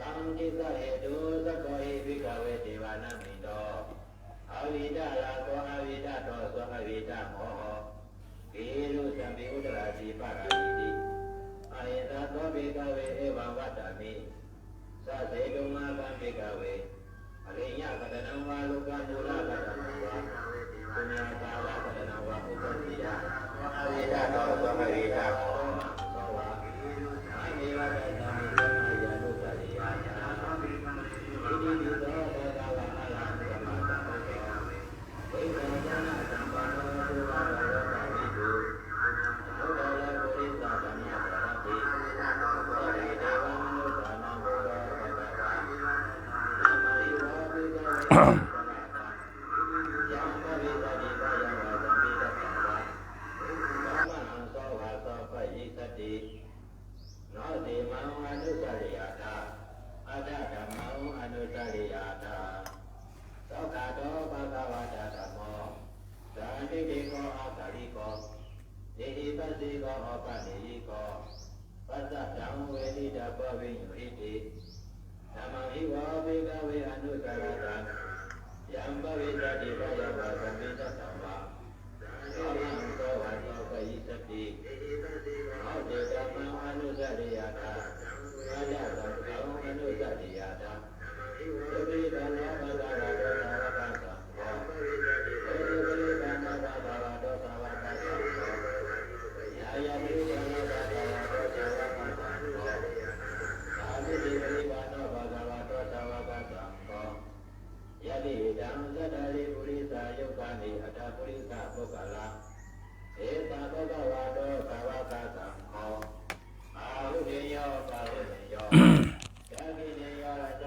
ตังกิสะเหตุสักโกหิภิกขเวเทวานามิโตอวิดาลาโกอวิดาโตสอวิดาโมกิรุสัมปิอุตราสีปาราหิติอายิตาโตภิกขเวเอวังวัตตามิสัสเสตุมาคัมภิกขเวอริยกัตนังวาลุกัมมุลากัตนังวาปุญญาตาลากัตนังวาอุปติยาอวิดาโตสอวิดาโม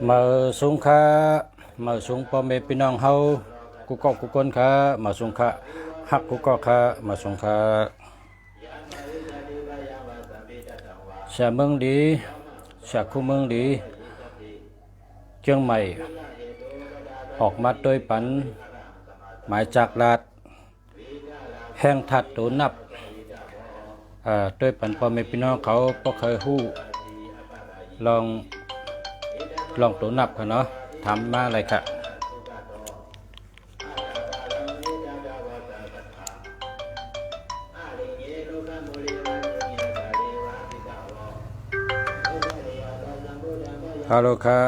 มาสงฆ์มาสงฆ์พ่อแม่พี่น้องเฮากุกอกกุกคนค่ะมาสงฆ์ฮักกุกอกค่ะมาสงฆ์ชาเมืองดีชาคูเมืองดีเชียงใหม่ออกมาโดยปันหมายจากลาดแห่งทัดตูนับโดยปันพ่อแม่พี่น้องเขาก็เคยฮู้ลองตัวนับกันเนาะทำมาอะไรค่ะฮัลโหลค่ะ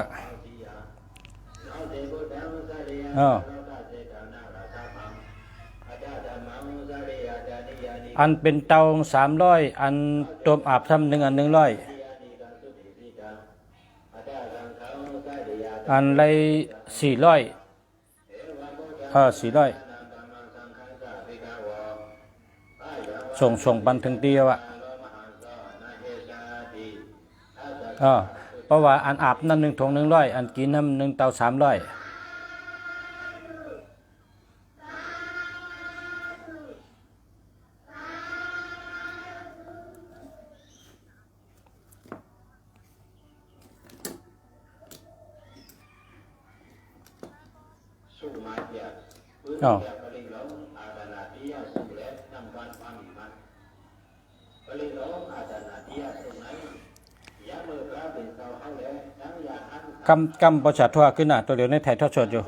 อันเป็นเตา300อันต้มอาบทำ1อัน100อันไร400ส่งบันถึงเดียวเพราะว่าอันอาบน้ำ1ถุง100อันกินน้ำ1เตา300กำประชาทั่วขึ้นน่ะตัวเดียวในไทยทอดสดอยู่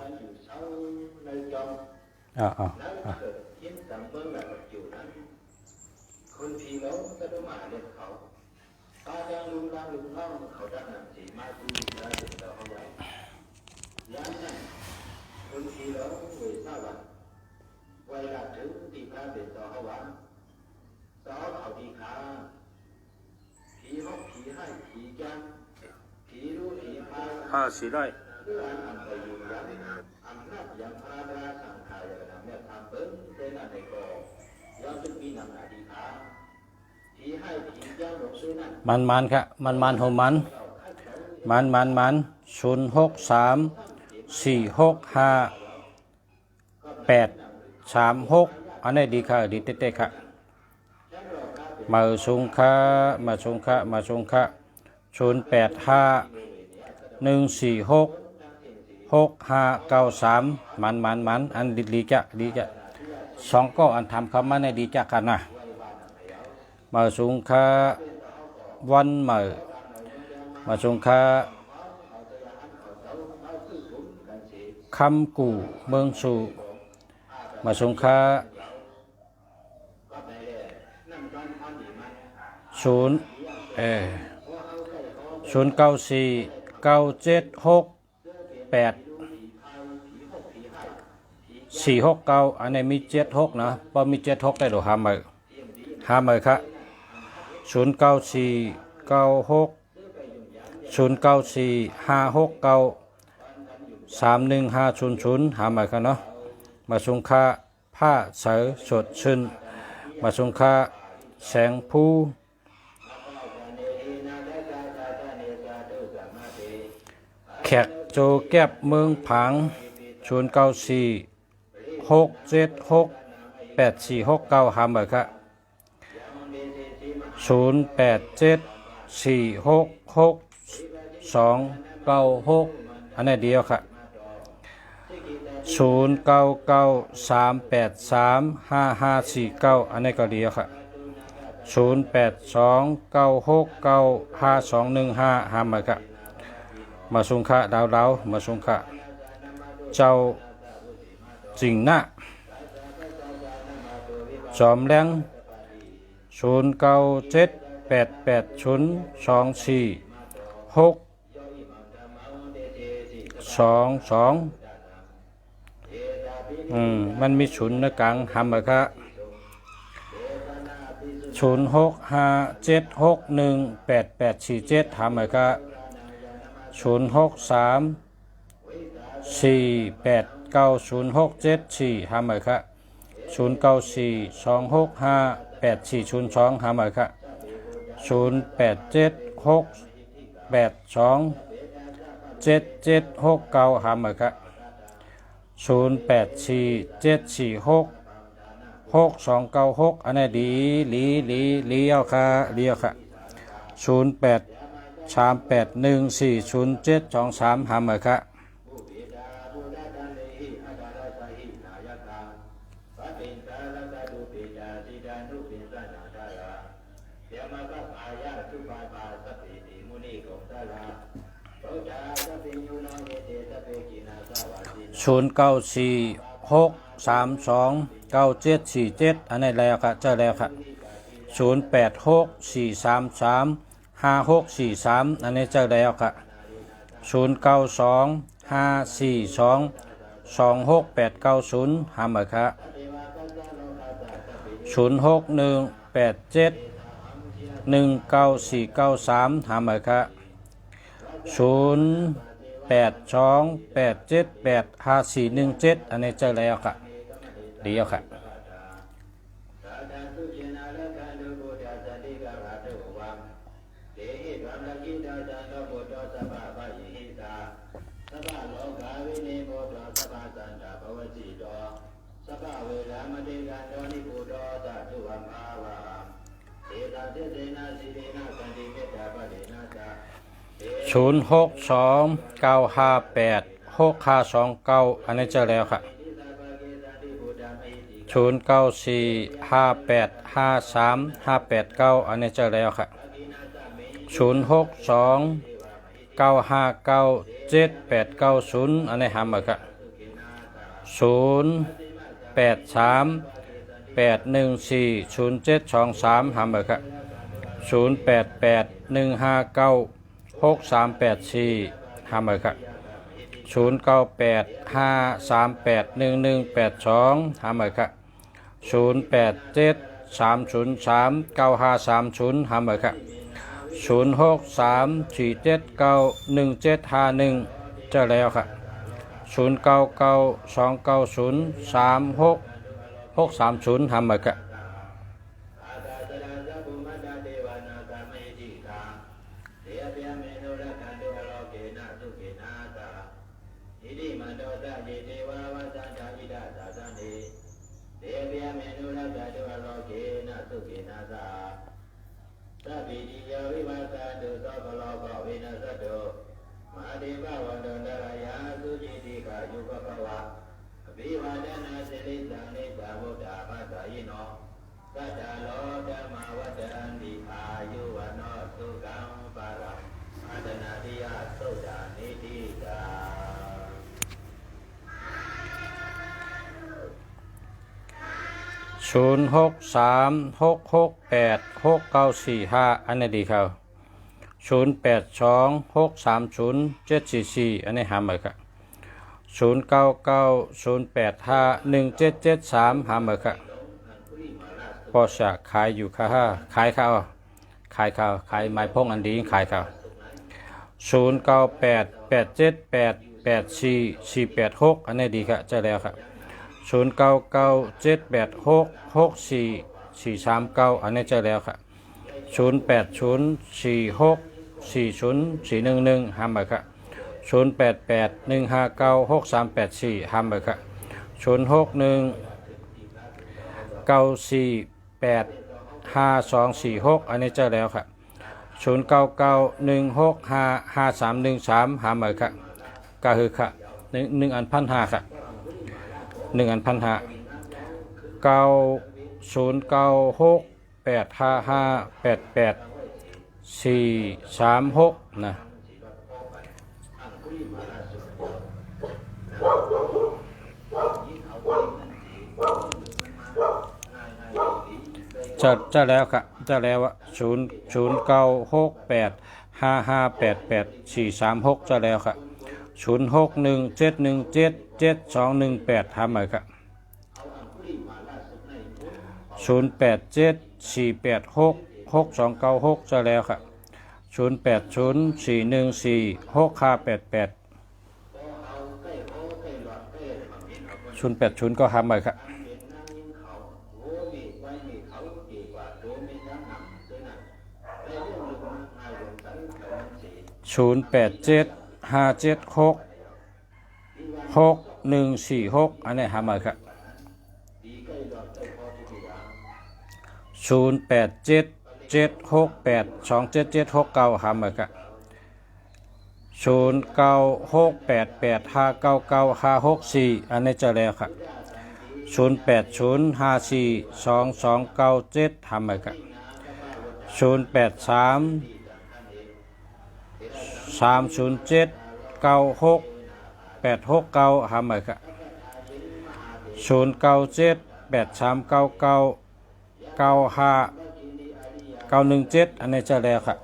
400มันครับมันโหมัน063465836อันนี้ดีค่ะดีเต้ๆค่ะมาสงฆ์085166593มันอันดีจะ2ก็อันทำคำมาในดีจักกันนะมาสงฆ์วันมาสงฆ์ คำกู่เมืองสู่มาสงคาศูนย์0949768469อันนี้มี76นะพอมี76ได้หรือหามือครับ09496045693150หามือครับเนาะมาสงคาผ้าเสือสดชื่นมาสงคาแสงผู้แขกโจแก็บเมืองผัง0946768469หามือครับ0874666296อันนี้เดียวครับ0993835549อันนี้ก็เดียวครับ0829695215หามือครับมาสงคาดาวมาสงคาเจ้าจริงนะจอมแรง0978802462มันมีศูนย์ในกลางหำอะครับ0657618847หำอะครับ0634890674หำอะครับ0942658402หำอะครับ0876827769หำอะครับ0847466296อันนี้ลีเอาค่ะ0838140723หำอะครับ0946329747อันนี้แล้วครับเจอแล้วครับ0864335643อันนี้เจอแล้วครับ0925422690หำอะครับ0618719493หำอะครับ0828785417อันนี้เจอแล้วครับเดียวครับ0629586529อันนี้เจอแล้วครับ0945853589อันนี้เจอแล้วครับ0629597890อันนี้หำอะครับ0838140723หำอะครับ0881596384หำอะครับ0985381182หำอะครับ0873039530หำอะครับ0634791751เจอแล้วครับ0992903630หำอะครับ 0636686945อันนี้ดีครับ0826307744อันนี้หาหมดครับ0990851773หาหมดครับพอจะขายอยู่ค่ะขายข้าวขายไม้พงอันดีขายข้าว0988788486อันนี้ดีครับจะแล้วครับ0997866439อันนี้จะแล้วครับ0804640411ห้ามไปครับ0881596384ห้ามไปครับ0619485246อันนี้จะแล้วครับ0991655313ห้ามไปครับก็คือครับ1,500ครับ909685588436นะจะแล้วครับจะแล้วว่า096855883436จะแล้วครับ0617177218ทำไหมครับ0874866296จะแล้วครับ0804146588 080ก็ทำไหมครับ0875766146อันนี้ทำไหมครับ0877682779หามาครับ0968859964อันนี้จะแล้วครับ0805422297หามาครับ0833079669หามาครับ0978399951อันนี้จะแล้วครับ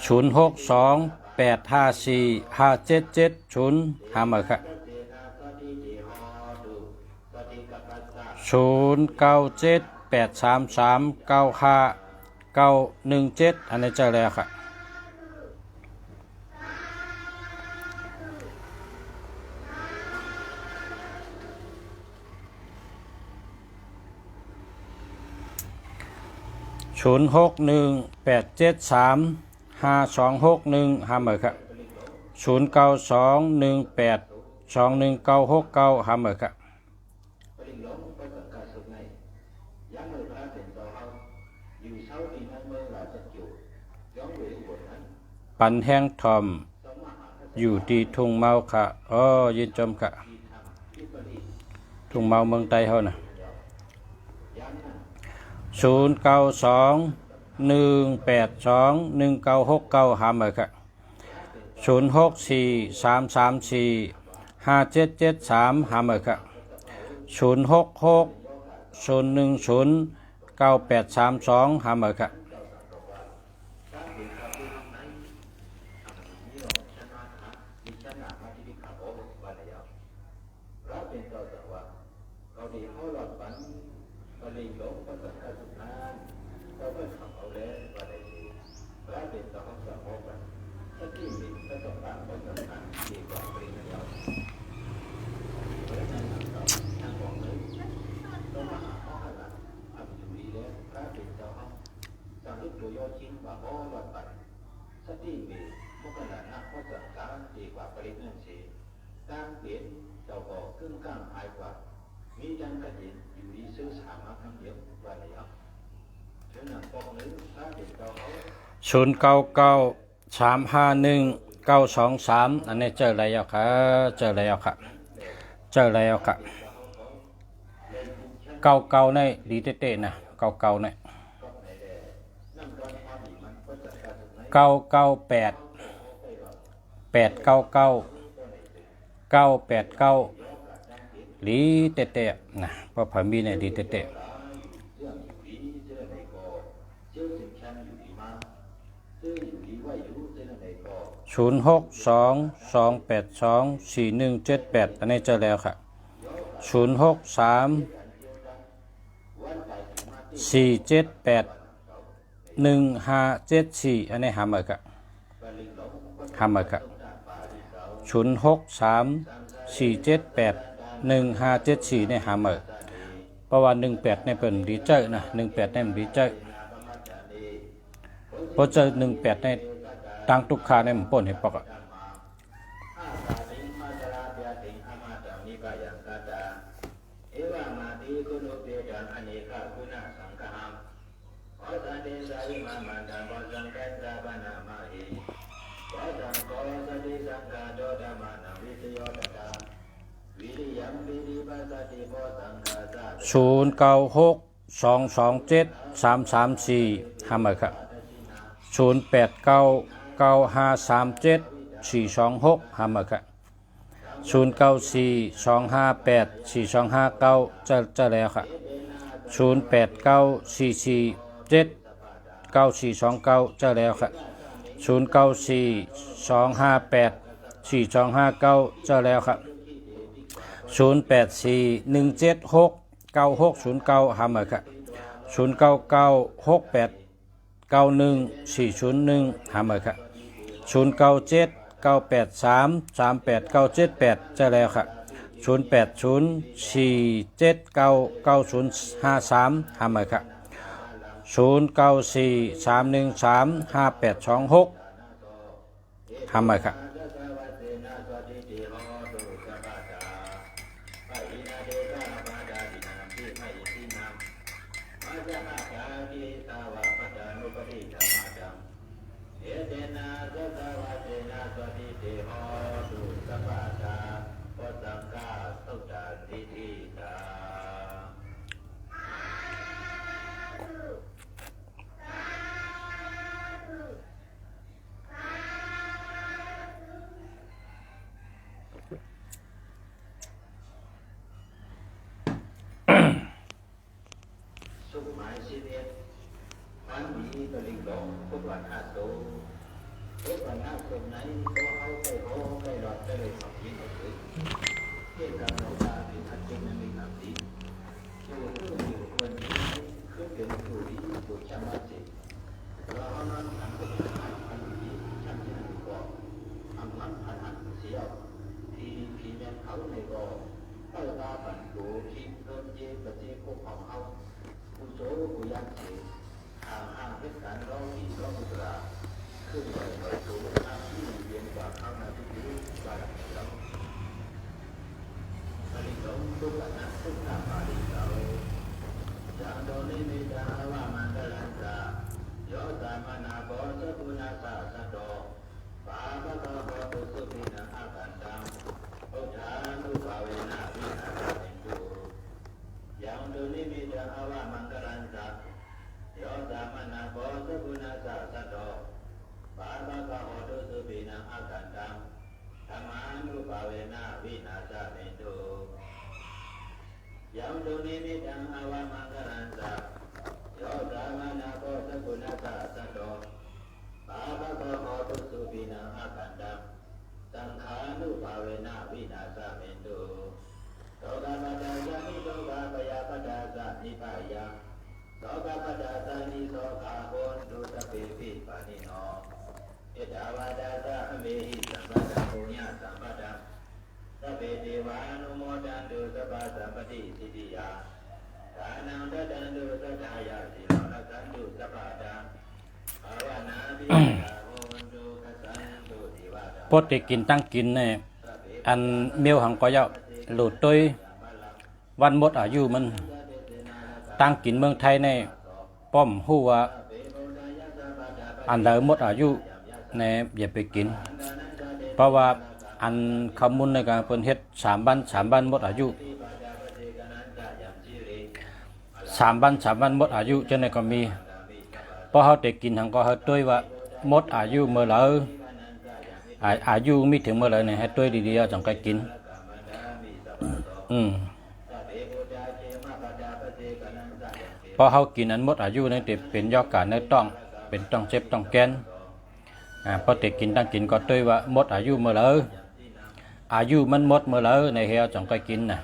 0628545770หามาครับ0978339591อันนี้จะแล้วครับ0618735261หามาครับ0921821969หามาครับปันแห้งทอมอยู่ที่ทุ่งเมาค่ะยินจมค่ะทุ่งเมาเมืองไทยเฮานะ0921821969หามาครับ0643345773หามาครับ0660109832หามาครับ 099351 อันนี้เจอแล้วค่ะเจอแล้วค่ะเจอแล้วค่ะเก่าๆในดีเต้ๆนะเก่าๆใน998 899 989ดีเต้ๆนะเพราะพามีเนี่ยดีเต้ๆ0622824178อันนี้เจอแล้วค่ะ063 478 1574อันนี้หามาค่ะหามาค่ะ063 478 1574เนี่ยหามาเพราะว่า18เนี่ยเป็นดีเจอนะ18เนี่ยมันดีเจอเพราะเจอ18เนี่ยตั้งทุกค่าเนี่ยมันป่นให้ปอกอ่ะ0962273334หามาครับ0899537426หามาครับ0942584259จะแล้วครับ0894479429จะแล้วครับ0942584259จะแล้วครับ0841769609หามาครับ0996891401หามาครับ0979833897จะแล้วครับ0804799053หามาครับ0943135826หามาครับปดกินตั้งกินเนี่ยอันเมียวหังก็ยาหลุดตัววันหมดอายุมันตั้งกินเมืองไทยใน ป้อมฮู้ว่าอันใดหมดอายุแน่อย่าไปกินเพราะว่าอันคำมุนในการเพิ่นเฮ็ด3 วันหมดอายุ3 วันหมดอายุจังได๋ก็มีพอเฮาได้กินหังก็เฮาต้วยว่าหมดอายุเมื่อไหร่อายุมีถึงเมื่อไหร่เนี่ยให้ต้วยดีๆจังก็กินพอเฮากินอันหมดอายุนี่เป็นยอการในต้องเป็นต้องเจ็บต้องแกนพอได้กินตั้งกินก็ต้วยว่าหมดอายุเมื่อไหร่อายุมันหมดเมื่อไหร่ในเฮาจังก็กินน่ะ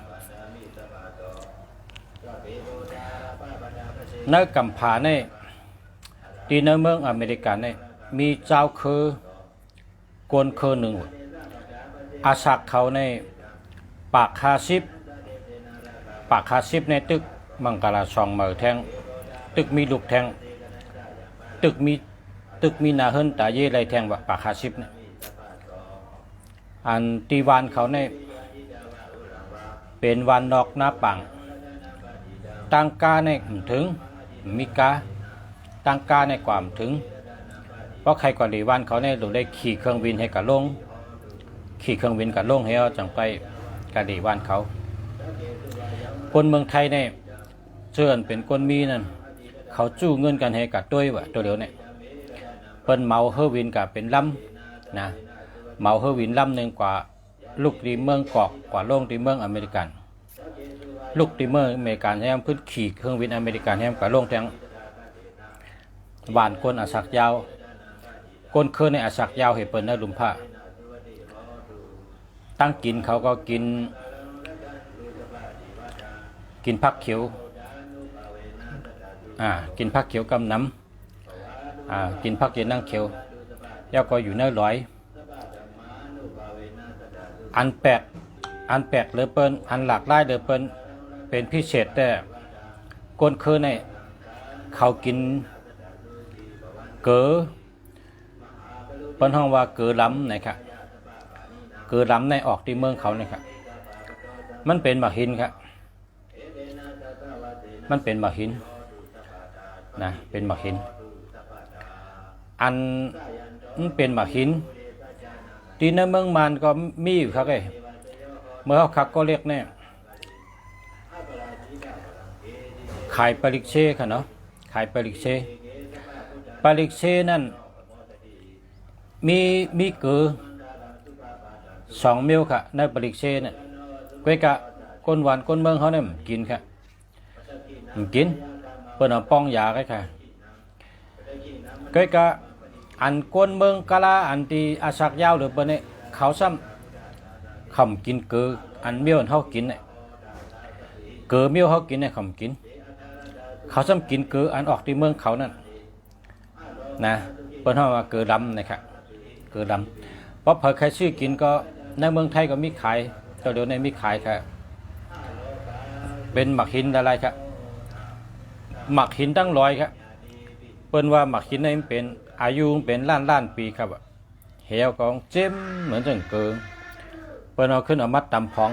ในกัมพาในที่ในเมืองอเมริกันเนี่ยมีเจ้าคือกวนคือหนึ่งอาศักเขาในปาก50ในตึกมังกรช่องเหมือแทงตึกมีลูกแทงตึกมีนาเฮินตาเย่ไรแทงว่าปาก50เนี่ยอันตีวานเขาในเป็นวานนอกหน้าปังตังกาในถึงมีกาตังกาในความถึงเพราะใครก่อนดีวันเขาเนี่ยดูได้ขี่เครื่องบินให้กับลงขี่เครื่องบินกับลงให้เอาจังไปกะดีวันเขาคนเมืองไทยเนี่ยเชิญเป็นคนมีนั่นเขาจู้เงินกันให้กับตัววะตัวเดียวเนี่ยเปิ้นเมาเฮอวินกับเป็นลำนะเมาเฮอวินลำหนึ่งกว่าลูกตีเมืองกอกกว่าลงตีเมืองอเมริกันลูกตีเมืองอเมริกันแฮมพื้นขี่เครื่องบินอเมริกันแฮมกับลงแทงบ้านคนอาศักยาวคนเคยในอาศักยาวเห็นเปิ้นในลุมผ้าตั้งกินเขาก็กินผักเขียวกินผักเขียวกำน้ำกินผักเย็นนั่งเขียวแล้วก็อยู่ในร้อยอันแปลกเหลือเปิ้นอันหลากหลายเหลือเปิ้นเป็นพิเศษแต่คนเคยในเขากินเก๋อเปิ้นห้องว่าเก๋อล้ำนะครับเก๋อล้ำในออกที่เมืองเขานะครับมันเป็นหมากหินครับมันเป็นหมากหินนะเป็นหมากหินอันเป็นหมากหินที่ในเมืองมันก็มีอยู่ครับเมื่อเขาคักก็เรียกเนี่ยขายปริกเช่ค่ะเนาะขายปริกเช่นั่นมีเกือ2 มิลค่ะในปริกเช่เนี่ยก้อยกะก้นหวานก้นเมืองเขาเนี่ยกินค่ะกินเปิ้นเอาป้องยาค่ะก้อยกะอันก้นเมืองกะลาอันที่อาศักยาวหรือเปิ้นเนี่ยเขาซ้ำขำกินเกืออันเมียวเขากินเนี่ยเกือเมียวเขากินเนี่ยขำกินเขาซ้ำกินเกืออันออกที่เมืองเขานั่นนะเปิ้นว่าเกือดำนะครับเกือดำเพราะเผยใครชื่อกินก็ในเมืองไทยก็มีขายตัวเดียวในมีขายครับเป็นหมักหินอะไรครับหมักหินตั้ง100ครับเปิ้นว่าหมักหินนี่เป็นอายุเป็นล้านปีครับเหี่ยวของเจ็มเหมือนจังเกิงเปิ้นเอาขึ้นเอามาตำพอง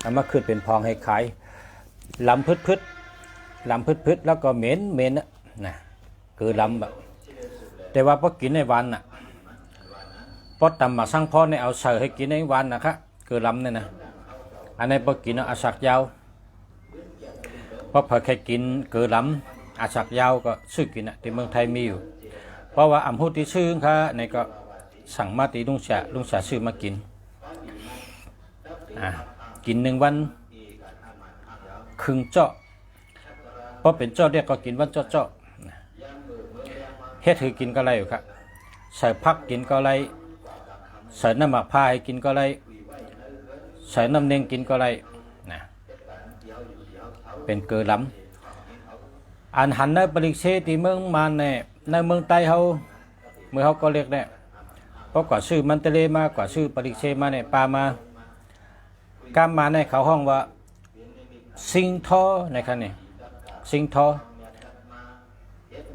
เอามาขึ้นเป็นพองให้ขายลำพึดแล้วก็เหม็นนะคือลำแบบแต่ว่าพอกินในวันน่ะพอตำมาสั่งพ่อเนี่ยเอาใส่ให้กินในวันนะครับคือลำเนี่ยนะอันนี้พอกินอาศักยาวพอเผยใครกินคือลำอาศักยาวก็ซื้อกินที่เมืองไทยมีอยู่เพราะว่าอำพูดที่ซื้อค่ะในก็สั่งมาตีลุงเสียซื้อมากินกิน1 วันครึ่งเจาะเพราะเป็นเจาะเรียกก็กินวันเจาะเฮ็ดถือกินก็ไรอยู่ครับใส่ผักกินก็ไรใส่น้ำหมักพายกินก็ไรใส่น้ำเนงกินก็ไรนะเป็นเกลือล้ำอันหันในปริกเชที่เมืองมันในเมืองใต้เขาเมื่อเขาก็เรียกเนี่ยเพราะกว่าชื่อมันเตเลมากกว่าชื่อปริกเชมาเนี่ยปลามากามมาในเขาห้องว่าซิงทอนะครับเนี่ยซิงทอ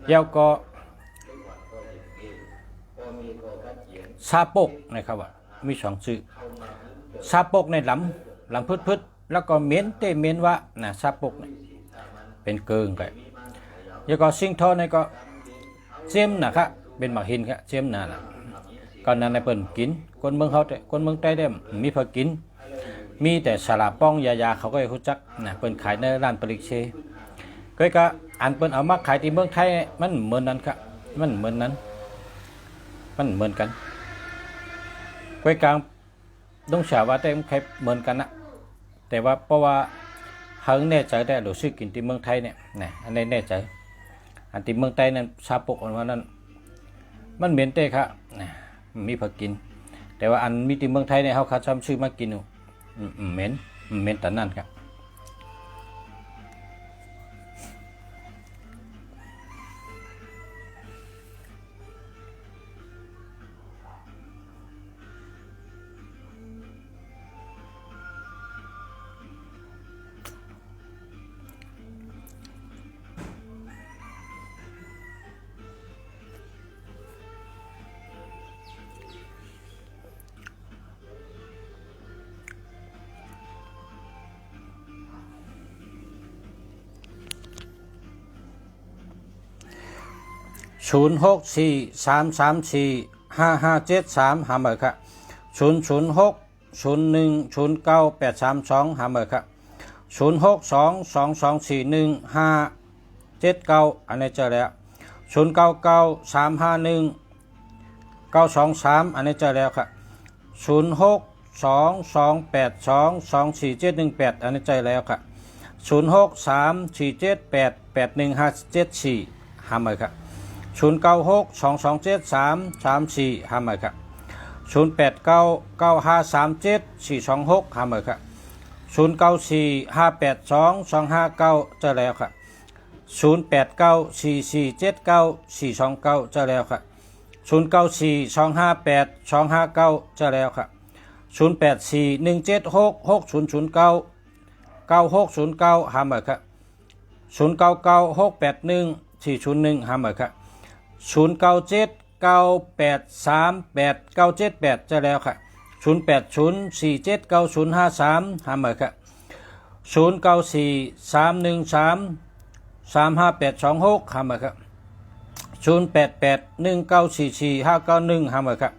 เยาวก็ซาปกนะครับว่ามี2 ชื่อซาปกในลำพืดแล้วก็เม้นเตเม้นว่านะซาปกเนี่ยเป็นเกิงกัน แล้วก็สิ่งทอในก็เจียมนะครับเป็นหมักหินครับเจียมน่ะก่อนนั้นในเปิ่นกินคนเมืองเขาแต่คนเมืองใต้ได้มีพอกินมีแต่สลาป้องยาเขาก็รู้จักนะเปิ่นขายในร้านปริกเชก็อันเปิ่นเอามาขายที่เมืองไทยมันเหมือนนั้นครับมันเหมือนนั้นมันเหมือนกันก้อยกลางดงฉาว่าแต่มันเหมือนกันนะแต่ว่าเพราะว่าเฮิงแน่ใจได้หรือซื้อกินที่เมืองไทยเนี่ยนะอันนี้แน่ใจอันที่เมืองไทยนั้นชาปกอันว่านั้นมันเหม็นเต้ครับนะมีพอกินแต่ว่าอันมีที่เมืองไทยเนี่ยเขาคัดซ้ำซื้อมากินเหม็นแต่นั่นครับ0643345573หาเบอร์ครับ00601098332หาเบอร์ครับ0622241579อันนี้เจอแล้ว099351 923อันนี้เจอแล้วครับ0622822471 อันนี้เจอแล้วครับ0634788157หาเบอร์ครับ0962273334หาเบอร์ครับ0899537426หาเบอร์ครับ0945822559เจอแล้วครับ0894479429เจอแล้วครับ0942582559เจอแล้วครับ0841766009 9609หาเบอร์ครับ0996814001หาเบอร์ครับ0979838978เจอแล้วครับ0804790053หาเบอร์ครับ094313352826หาเบอร์ครับ0881944591หาเบอร์ครับ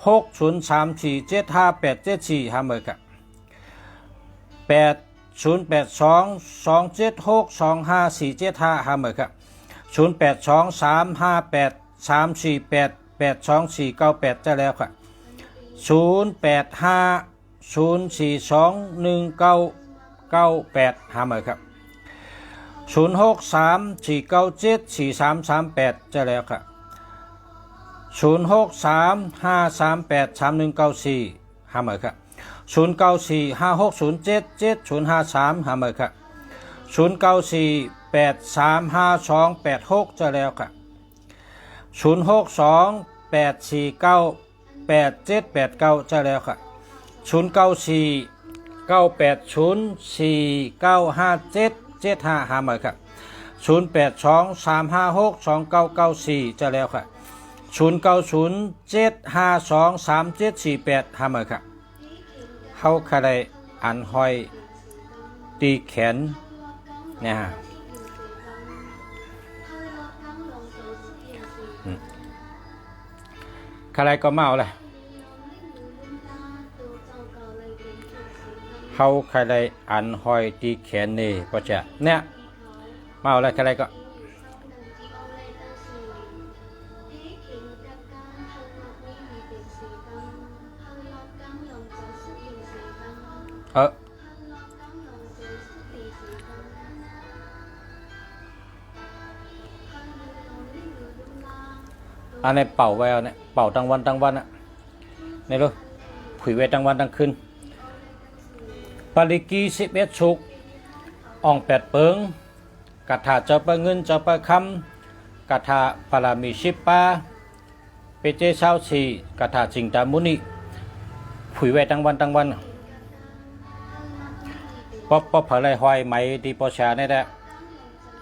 6034758774หาเบอร์ครับ082227625475หาเบอร์ครับ08235834882498จะแล้วครับ0850421998หาเบอร์ครับ0634974338จะแล้วครับ0635383194หาเบอร์ครับ0945607753หาเบอร์ครับ0948352286จะแล้วครับ0628498789จะแล้วครับ094980495775หาเบอร์ครับ0823562994จะแล้วครับ0907523748หาเบอร์ครับเฮาใครได้อันห้อยตีแขนเนี่ยฮะใครก็เมาเลยเฮาใครได้อันห้อยตีแขนนี่ก็จะเนี่ยเมาเลยใครก็อันนี้เป่าไว้เอาเนี่ยเป่าทั้งวันอ่ะนี่ดูผุยไว้ทั้งวันทั้งคืนปาริกี11สุกอ่อง8เปิงกะถาเจ้าปะเงินเจ้าปะคำกะถาปารามี10ปาเปเจเช้า4กะถาจิงตามุนิผุยไว้ทั้งวันป๊อเผลยหอยไหมดีปอชาเนี่ยแหละ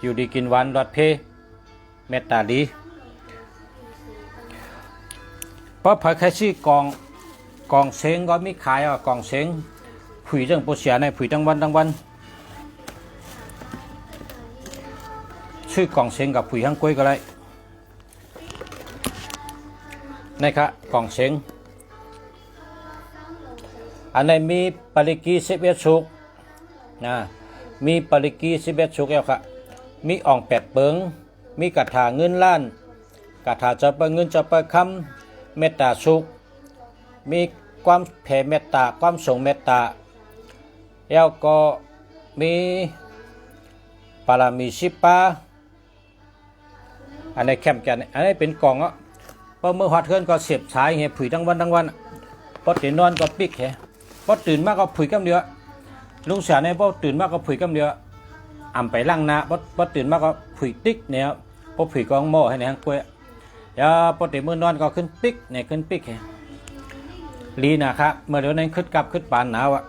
อยู่ดีกินวันรอดเพเมตตาดีเพราะเผยแค่ชื่อกองเซ็งก็มีขายอ่ะกองเซ็งผุยเรื่องปอชาในผุยทั้งวันชื่ ชื่อกล่องเชงกับผุยฮังกุ้ยก็ได้นะครับกล่องเชงอันนี้มีปริกี11ชุกนะมีปริกี11ชุกแล้วครับมีอ่อง8เปิงมีกระถาเงินล้านกระถาจะเปิงเงินจะเปิงคำเมตตาชุกมีความแผ่เมตตาความส่งเมตตาแล้วก็มีปารามีชิปาอันนี้แคมป์กันอันนี้เป็นกล่องอ่ะพอเมื่อหัดเทือนก็เสียบสายเหี้ยผุยทั้งวันพอตื่นนอนก็ปิกเหี้ยพอตื่นมากก็ผุยกำเดียวลุงเสียในพอตื่นมากก็ผุยกำเดียวอ่ำไปล่างนาพอตื่นมากก็ผุยติ๊กเนี่ยพอผุยกองหม้อให้ในห้างกล้วยแล้วพอตื่นมื่อนอนก็ขึ้นปิกเนี่ยขึ้นปิกเหี้ยลีนะครับเมื่อเดี๋ยวนั้นขึ้นกับขึ้นปานหนาวอ่ะ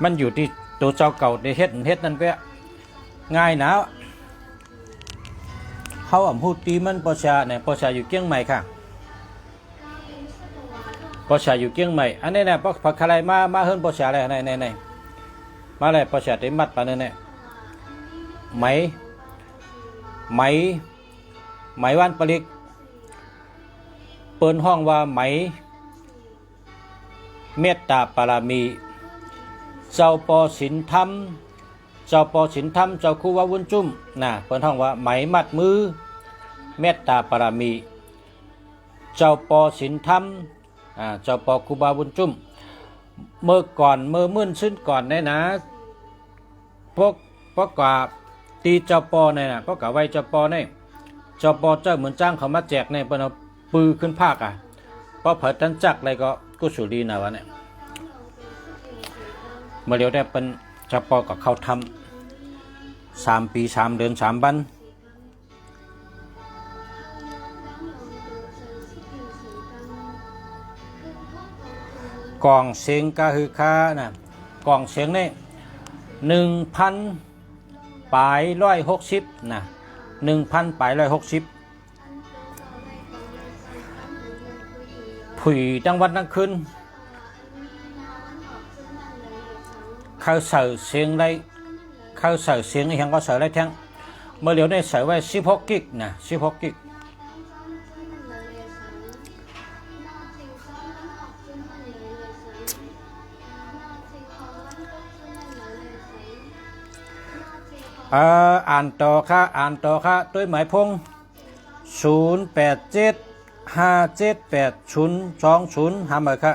มันอยู่ที่ตัวเจ้าเก่าได้เฮ็ดนั่นก็ง่ายหนาวเขาอ่ำพูดตีมันปอชาเนี่ยปอชาอยู่เกี้ยงใหม่ค่ะปอชาอยู่เกี้ยงใหม่อันนี้เนี่ยพักอะไรมาเฮิรนปอชาอะไรในมาอะไรปอชาได้มัดปานนั้นเนี่ยไหมวันปลิกเปิดห้องว่าไหมเมตตาปารามีเจ้าปอสินธรรมเจ้าปอสินธรรมเจ้าครูว่าวุ้นจุ่มนะเปิดห้องว่าไหมมัดมือเมตตาปารามีเจ้าปอสินธรรมเจ้าปอครูบาวุ้นจุ่มเมื่อก่อนเมื่อมื่นซึ้นก่อนเนี่ยนะพวกกว่าตีเจ้าปอเนี่ยนะพวกกว่าไว้เจ้าปอเนี่ยเจ้าปอเจ้าเหมือนจ้างเขามาแจกเนี่ยเปิ้นเอาปืนขึ้นภาคเพราะเผิดทันจักอะไรก็กุศลีนะวะเนี่ยเมื่อเดี๋ยวได้เป็นเจ้าปอกับเขาทำ3 ปี 3 เดือน 3 วันกองเสียงก็คือค่านะกองเสียงนี่1,000 ปลาย160นะ1,000 ปลาย160ผุยทั้งวันทั้งคืนเขาใส่เสียงได้เขาใส่เสียงอย่างก็ใส่ได้ทั้งเมื่อเดี๋ยวได้ใส่ไว้16 กิกนะ16 กิกอ่านต่อค่ะด้วยหมายพง0875780020หามาค่ะ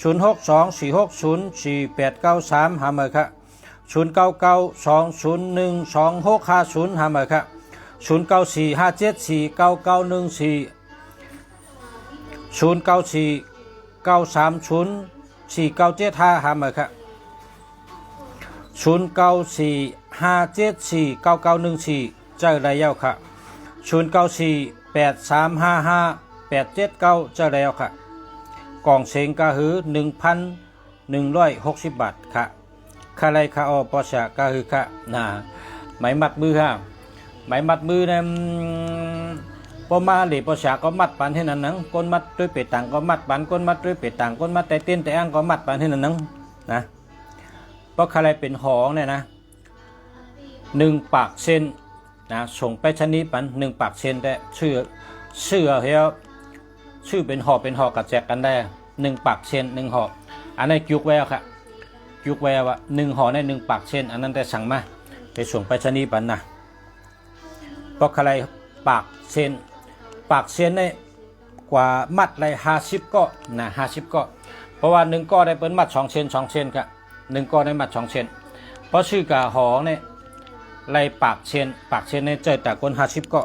0624604893หามาค่ะ0992012650หามาค่ะ0945749910 0949304975หามาค่ะ0945749914เจ้าได้แล้วค่ะ0948355879เจ้าแล้วค่ะกล่องเสียงก็คือ 1,160 บาทค่ะค่าไรค่าอปชก็คือค่ะนะไหมมัดมือค่ะไหมมัดมือเนี่ยพอมาหลีปชก็มัดปันที่นั่นนังก้นมัดด้วยเป็ดต่างก็มัดปันก้นมัดด้วยเป็ดต่างก้นมัดแต่เต้นแต่อ้างก็มัดปันที่นั่นนังนะเพราะค่าไรเป็นหองเนี่ยนะ1 ปากเซนนะส่งไปชนิดปัน1 ปากเซนแต่ชื่อเฮียชื่อเป็นห่อกับแจกกันได้1 ปากเซน1 ห่ออันนี้จุกแววค่ะจุกแววว่า1 ห่อใน1 ปากเซนอันนั้นแต่สั่งมาไปส่งไปชนิดปันนะเพราะอะไรปากเซนเนี่ยกว่ามัดเลย50ก็นะ50ก็เพราะว่า1 ก็ได้เป็นมัด2 เซนค่ะ1 ก็ได้มัด2 เซนเพราะชื่อกะห่อเนี่ยไล่ปากเชนในเจอแต่คน50ก็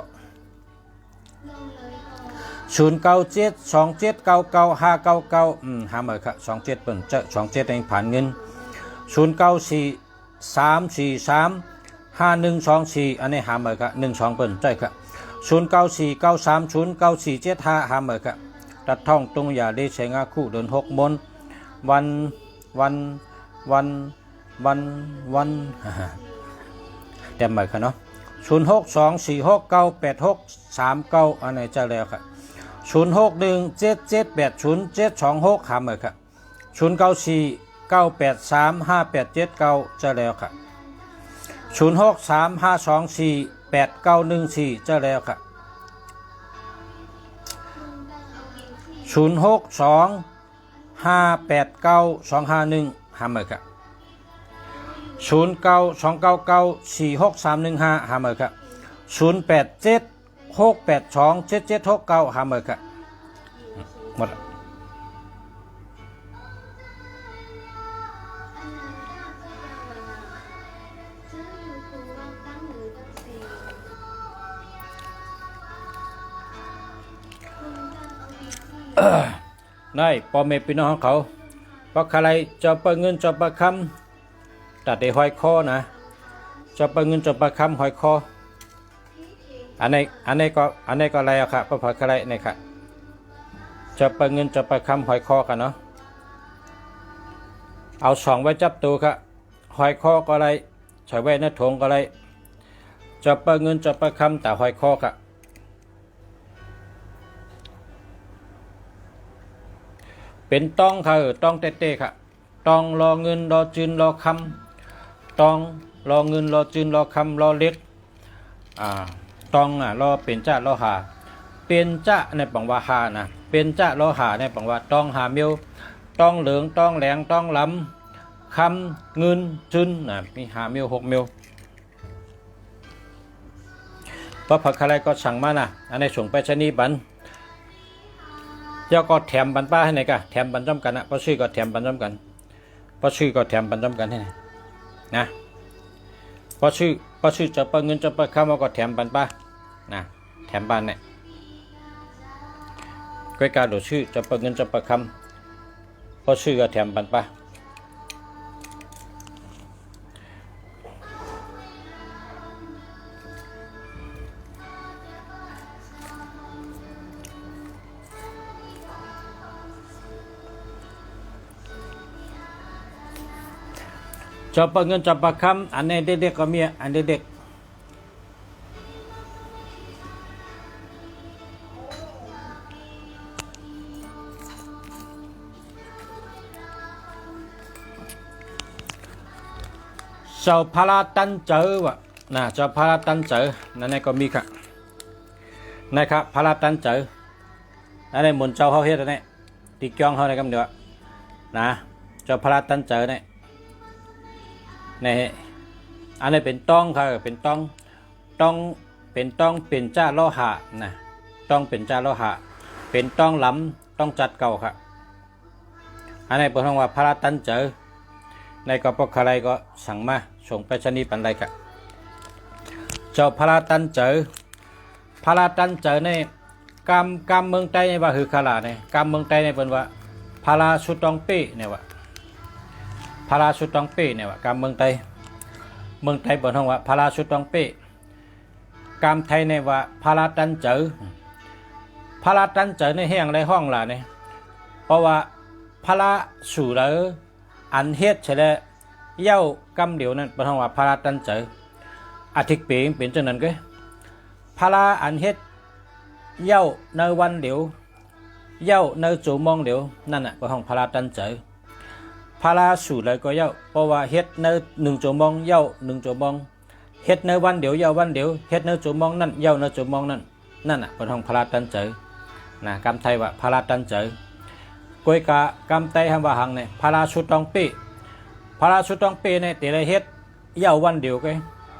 0972799599หามาค่ะ27เปิ้นเจอ27เองผ่านเงิน0943435124อันนี้หามาค่ะ12เปิ้นเจอค่ะ0949309475หามาค่ะตัดท่องตรงอย่าได้ใช้งาคู่เดิน6 มนวันแต่หมายค่ะเนาะ0624698639อันไหนจะแล้วค่ะ0617780726หาหมายค่ะ0949835879จะแล้วค่ะ0635248899 58914เจ้าแล้วค่ะ0625892551หาเมอค่ะ0929946315หาเมอค่ะ0876827769หาเมอค่ะหมดได้พ่อแม่พี่น้องของเขาเพราะใครจะเปิดเงินจะเปิดคำตัดได้หอยคอนะจะเปิดเงินจะเปิดคำหอยคออันนี้ก็อะไรอะครับพระพายอะไรนี่ครับจะเปิดเงินจะเปิดคำหอยคอกันเนาะเอาสองไว้จับตัวครับหอยคอก็อะไรใช้ไว้ในถุงก็อะไรจะเปิดเงินจะเปิดคำแต่หอยคอครับเป็นต้องค่ะต้องเต้ๆค่ะต้องรอเงินรอจืนรอคำต้องรอเงินรอจืนรอคำรอเล็กต้องรอเป็นจ้ารอหาเป็นจ้าในปังว่าหานะเป็นจ้ารอหาในปังว่าต้องหาเมียวต้องเหลืองต้องแหลงต้องล้ำคำเงินจืนนะมีหาเมียว6 เมียวพระพักอะไรก็สั่งมานะอันในส่งไปชนีบันเจ้าก็แถมบันป้าให้ไหนกะแถมบันจำกันนะเพราะชื่อก็แถมบันจำกันเพราะชื่อก็แถมบันจำกันให้ไหนนะเพราะชื่อจะเปิดเงินจะเปิดข้าวก็แถมบันป้านะแถมบันเนี่ยก้อยการดูชื่อจะเปิดเงินจะเปิดคำเพราะชื่อก็แถมบันป้าจะเปิดเงินจะเปิดคำอันนี้เด็กๆก็มีอันเด็กเจ้าพาราตันเจอวะนะเจ้าพาราตันเจอนั่นนี่ก็มีค่ะนะครับพาราตันเจออันนี้หมุนเจ้าเขาเฮ็ดอันนี้ตีจ้องเขาในกำเดียวนะเจ้าพาราตันเจอเนี่ยนี่อันนี้เป็นต้องค่ะเป็นต้องเป็นจ้าโลหะนะต้องเป็นจ้าโลหะเป็นต้องล้ำต้องจัดเก่าค่ะอันนี้เป็นคำว่าพาราตันเจอในกระปุกอะไรก็สั่งมาส่งไปชนีปันไรค่ะเจ้าพาราตันเจอในกำเมืองใต้ในว่าคือขลาเนี่ยกำเมืองใต้ในเป็นว่าพาราชุดตองเป้เนี่ยว่าพาราชุดตองเป้เนี่ยว่ากำเมืองไทยบนห้องว่าพาราชุดตองเป้กำไทยเนี่ยว่าพาราตันเจอในแห้งในห้องล่ะเนี่ยเพราะว่าพาราสู่แล้วอันเฮ็ดใช่แล้วเย้ากำเดียวนั้นบนห้องว่าพาราตันเจออาทิตย์ปีเป็นจังนั้นก็พาราอันเฮ็ดเย้าในวันเดียวเย้าในจูมองเดียวนั่นน่ะบนห้องพาราตันเจอพาราสู่เลยก็เย้าเพราะว่าเฮ็ดใน1 ชั่วโมงเย้า1 ชั่วโมงเฮ็ดในวันเดียวเย้าวันเดียวเฮ็ดในชั่วโมงนั้นเย้าในชั่วโมงนั้นนั่นน่ะเป็นห้องพาราตันเจอนะกำไทยว่าพาราตันเจอกวยกะกำไตคำว่าหังเนี่ยพาราชุดตองปีเนี่ยแต่ละเฮ็ดเย้าวันเดียวก็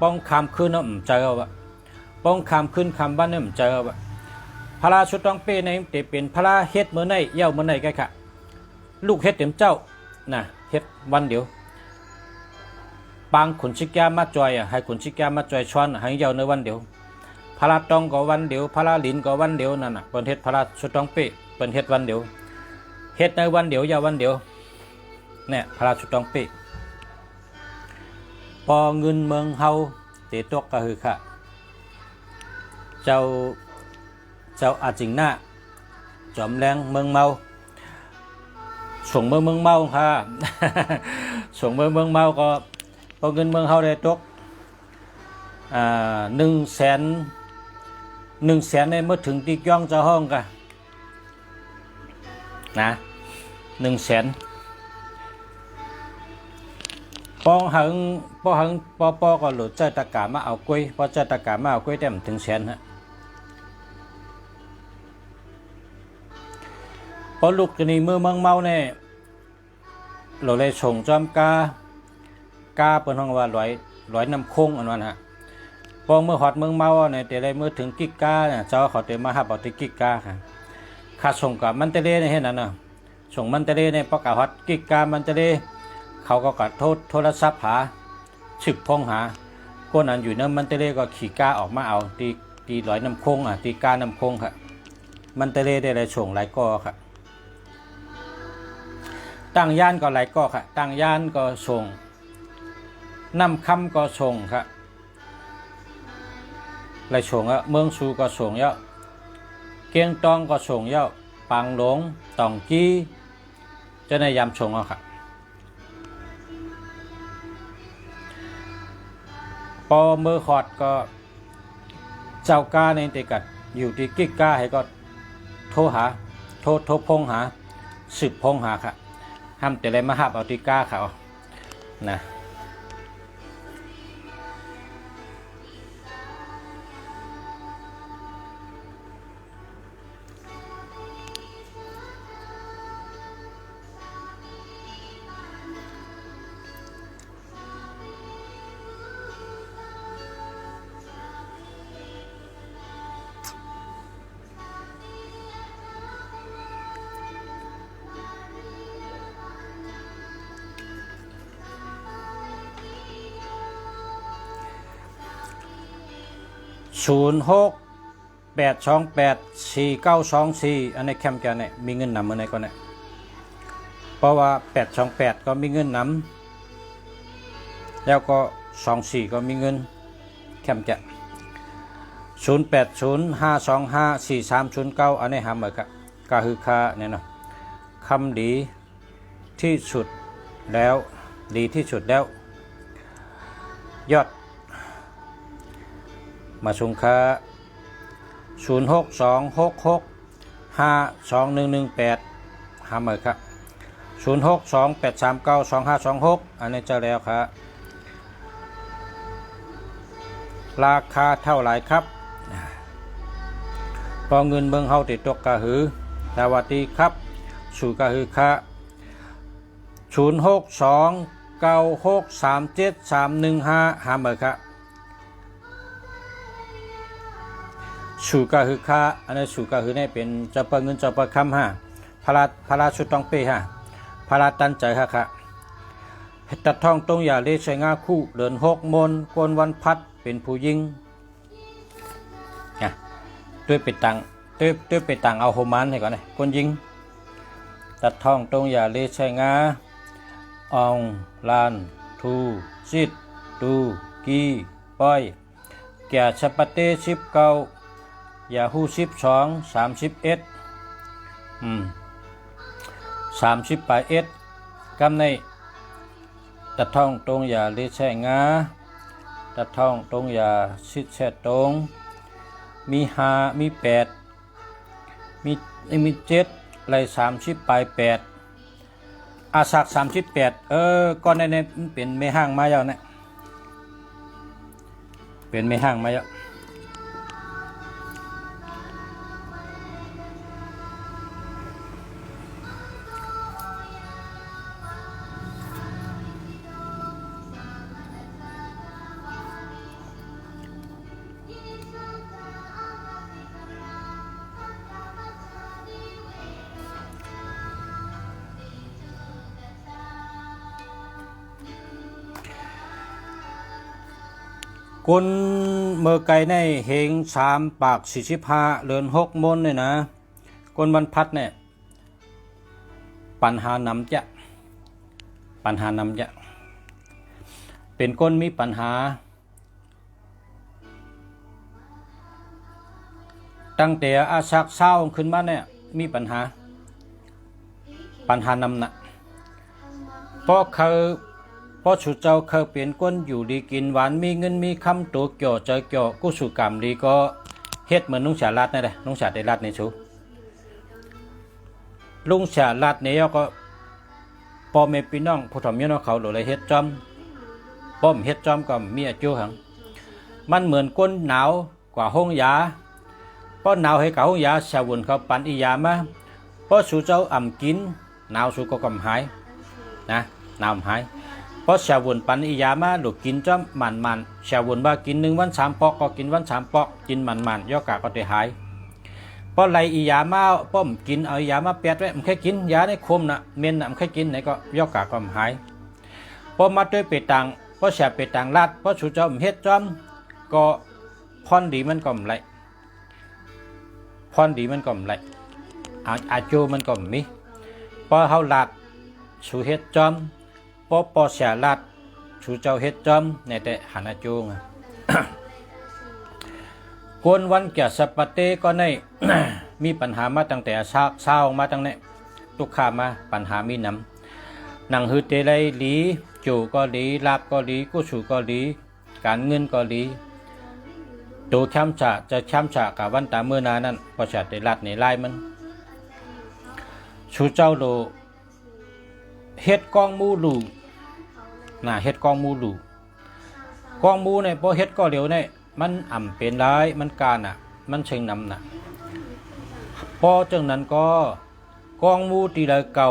ป้องคำคืนน้ำเจอวะป้องคำคืนคำบ้านน้ำเจอวะพาราชุดตองปีเนี่ยแต่เป็นพาราเฮ็ดเมื่อไหร่เย้าเมื่อไหร่ก็ค่ะลูกเฮ็ดเต็มเจ้านะเฮ็ดวันเดียวบางขุนชิกยามาจอยให้ขุนชิกยามาจอยช้อนให้เย้าในวันเดียวพาราตองก็วันเดียวพาราลินก็วันเดียวนั่นน่ะเปิ้นเฮ็ดพาราชุดตองปีเปิ้นเฮ็ดวันเดียวเฮ็ดในวันเดียวเย้าวันเดียวเนี่ยพาราชุดตองปีพอเงินเมืองเฮาเตตกก็คือค่ะเจ้าอาจิงหน้าจอมแรงเมืองเมาส่งเมืองเมาค่ะส่งเมืองเมาก็พอเงินเมืองเฮาได้ตก100,000ในเมื่อถึงที่ย่องจะห้องกันนะ100,000 ปอหังปอก็หลุดใจตะกามาเอากล้วยพอใจตะกามาเอากล้วยแต่มถึงแสนฮะพอลูกจะนี่มือเมืองเมาเนี่ยเราเลยส่งจอมกาเปิดห้องว่าร้อยน้ำคงอันนั้นฮะพอเมื่อหอดเมืองเมาเนี่ยแต่เลยเมื่อถึงกิกกาเนี่ยเจ้าเขาเตมาหาเอาที่กิกกาค่ะขาดส่งกับมันเตเล่ในเห็นนั้นน่ะส่งมันเตเล่ในปอกาฮอดกิกกามันเตเล่เขาก็กัดโทรศัพท์หาฉึกพงหาคนนั้นอยู่นั้นมันเตเล่ก็ขี่กาออกมาเอาตีร้อยน้ำคงตีกาน้ำคงค่ะมันเตเล่ได้เลยส่งหลายกอค่ะตั้งย่านก็หลายกอค่ะตั้งย่านก็ส่งน้ำคำก็ส่งค่ะหลายส่งเมืองซูก็ส่งเยอะเกียงตองก็ส่งเยอะปังหลงตองจี้จะในยามส่งเอาค่ะพอเมื่อขอดก็เจ้ากาในเตกัดอยู่ที่กิกกาให้ก็โทรหาโทรพงหาสืบพงหาค่ะห้ามแต่อะไรมาหับเอาที่กาเขานะ0682849924อันนี้แคมแกเนี่ยมีเงินนำเมื่อไหร่ก็เนี่ยเพราะว่า828ก็มีเงินนำแล้วก็24ก็มีเงินแคมแก0805254309อันนี้หาเหมือนกับกาฮือคาเนี่ยเนาะคำดีที่สุดแล้วดีที่สุดแล้วยอดมาสุงคา0626652118หาเหมือนครับ0628392526อันนี้เจอแล้วครับราคาเท่าไหร่ครับพอเงินเบิ่งเฮาติดตกกะหือสวัสดีครับสู่กะหือค่ะ0629637315หาเหมือนครับสู่กะหือค่ะอันนี้สู่กะหือเนี่ยเป็นจะเปิดเงินจะเปิดคำฮะพระชุดต้องเป้ฮะพระตันใจฮะค่ะตัดทองตรงอย่าเลใช้งาคู่เดิน6มนกวนวันพัดเป็นผู้ยิงด้วยไปตังด้วยไปตังเอาโฮมานให้ก่อนเลยคนยิงตัดทองตรงอย่าเลใช้งาอองลานทูซิดตูกีป้อยแก่ชปเต19ยาฮู12 3130กำในตัดท่องตรงอย่าเลแช่งาตัดท่องตรงอย่าชิดแช่ตรงมี5มี8มี7ไร30 8อาสัก38ก้อนในมันเป็นไม่ห่างมาแล้วเนี่ยเป็นไม่ห่างมาแล้วคนเมื่อไก่ในเหง3ปาก45เรือน6มนเนี่ยนะคนบรรพัดเนี่ยปัญหานำจะเป็นคนมีปัญหาตั้งแต่อาชักเศร้าขึ้นมาเนี่ยมีปัญหานำนะเพราะสุดเจ้าเคยเปลี่ยนก้นอยู่ดีกินหวานมีเงินมีคำตัวเกี่ยวใจเกี่ยวกุศลกรรมดีก็เฮ็ดเหมือนลุงฉาลัดนั่นแหละลุงฉาได้ลัดในชูลุงฉาลัดเนี่ยก็พ่อแม่พี่น้องผู้ทำยนเขาเลยเฮ็ดจอม ป้อมเฮ็ดจอมก็มีอาจูหังมันเหมือนก้นหนาวกว่าห้องยาป้อหนาวให้กับห้องยาชาววนเขาปันอียามาป้อสู่เจ้าอ่ำกินหนาวสู่ก็กำหายนะหนาวหายเพราะชาววนปันอียามาหลุดกินจอมมันชาววนว่ากิน1 วัน 3 ปอกก็กินวัน 3 ปอกกินมันย่อกะก็ได้หายเพราะไรอียามาป้อมกินเอายามาแปดไว้มันแค่กินยาในคมน่ะเมนน่ะมันแค่กินไหนก็ย่อกะก็หายพอมาด้วยเปตังเพราะแฉเปตังลาดเพราะสู่เจ้าเฮ็ดจอมก็พรดีมันก็ไหลพรดีมันก็ไหลอาจูมันก็มีพอเฮาลาดสู่เฮ็ดจอมพอแฉลาดสู่เจ้าเฮ็ดจอมในแต่หันอาจูง กวนวันแก่สปเตก็ใน มีปัญหามาตั้งแต่เช้ามาตั้งนี้ทุกข้ามาปัญหามีนำหนังหืดเตไลหลีจูก็หลีลาบก็หลีกู้สู่ก็หลีการเงินก็หลีตัวช้ำฉะจะช้ำฉะกับวันตาเมื่อนานั้นพอฉะได้ลัดในลายมันสู่เจ้าโลเฮ็ดกองมูลูเฮ็ดกองมูลูกองมูเนี่ยพอเฮ็ดก็เร็วเนี่ยมันอ่ำเป็นร้ายมันการมันเชิงนำพอจังนั้นก็กองมูตีเลยเก่า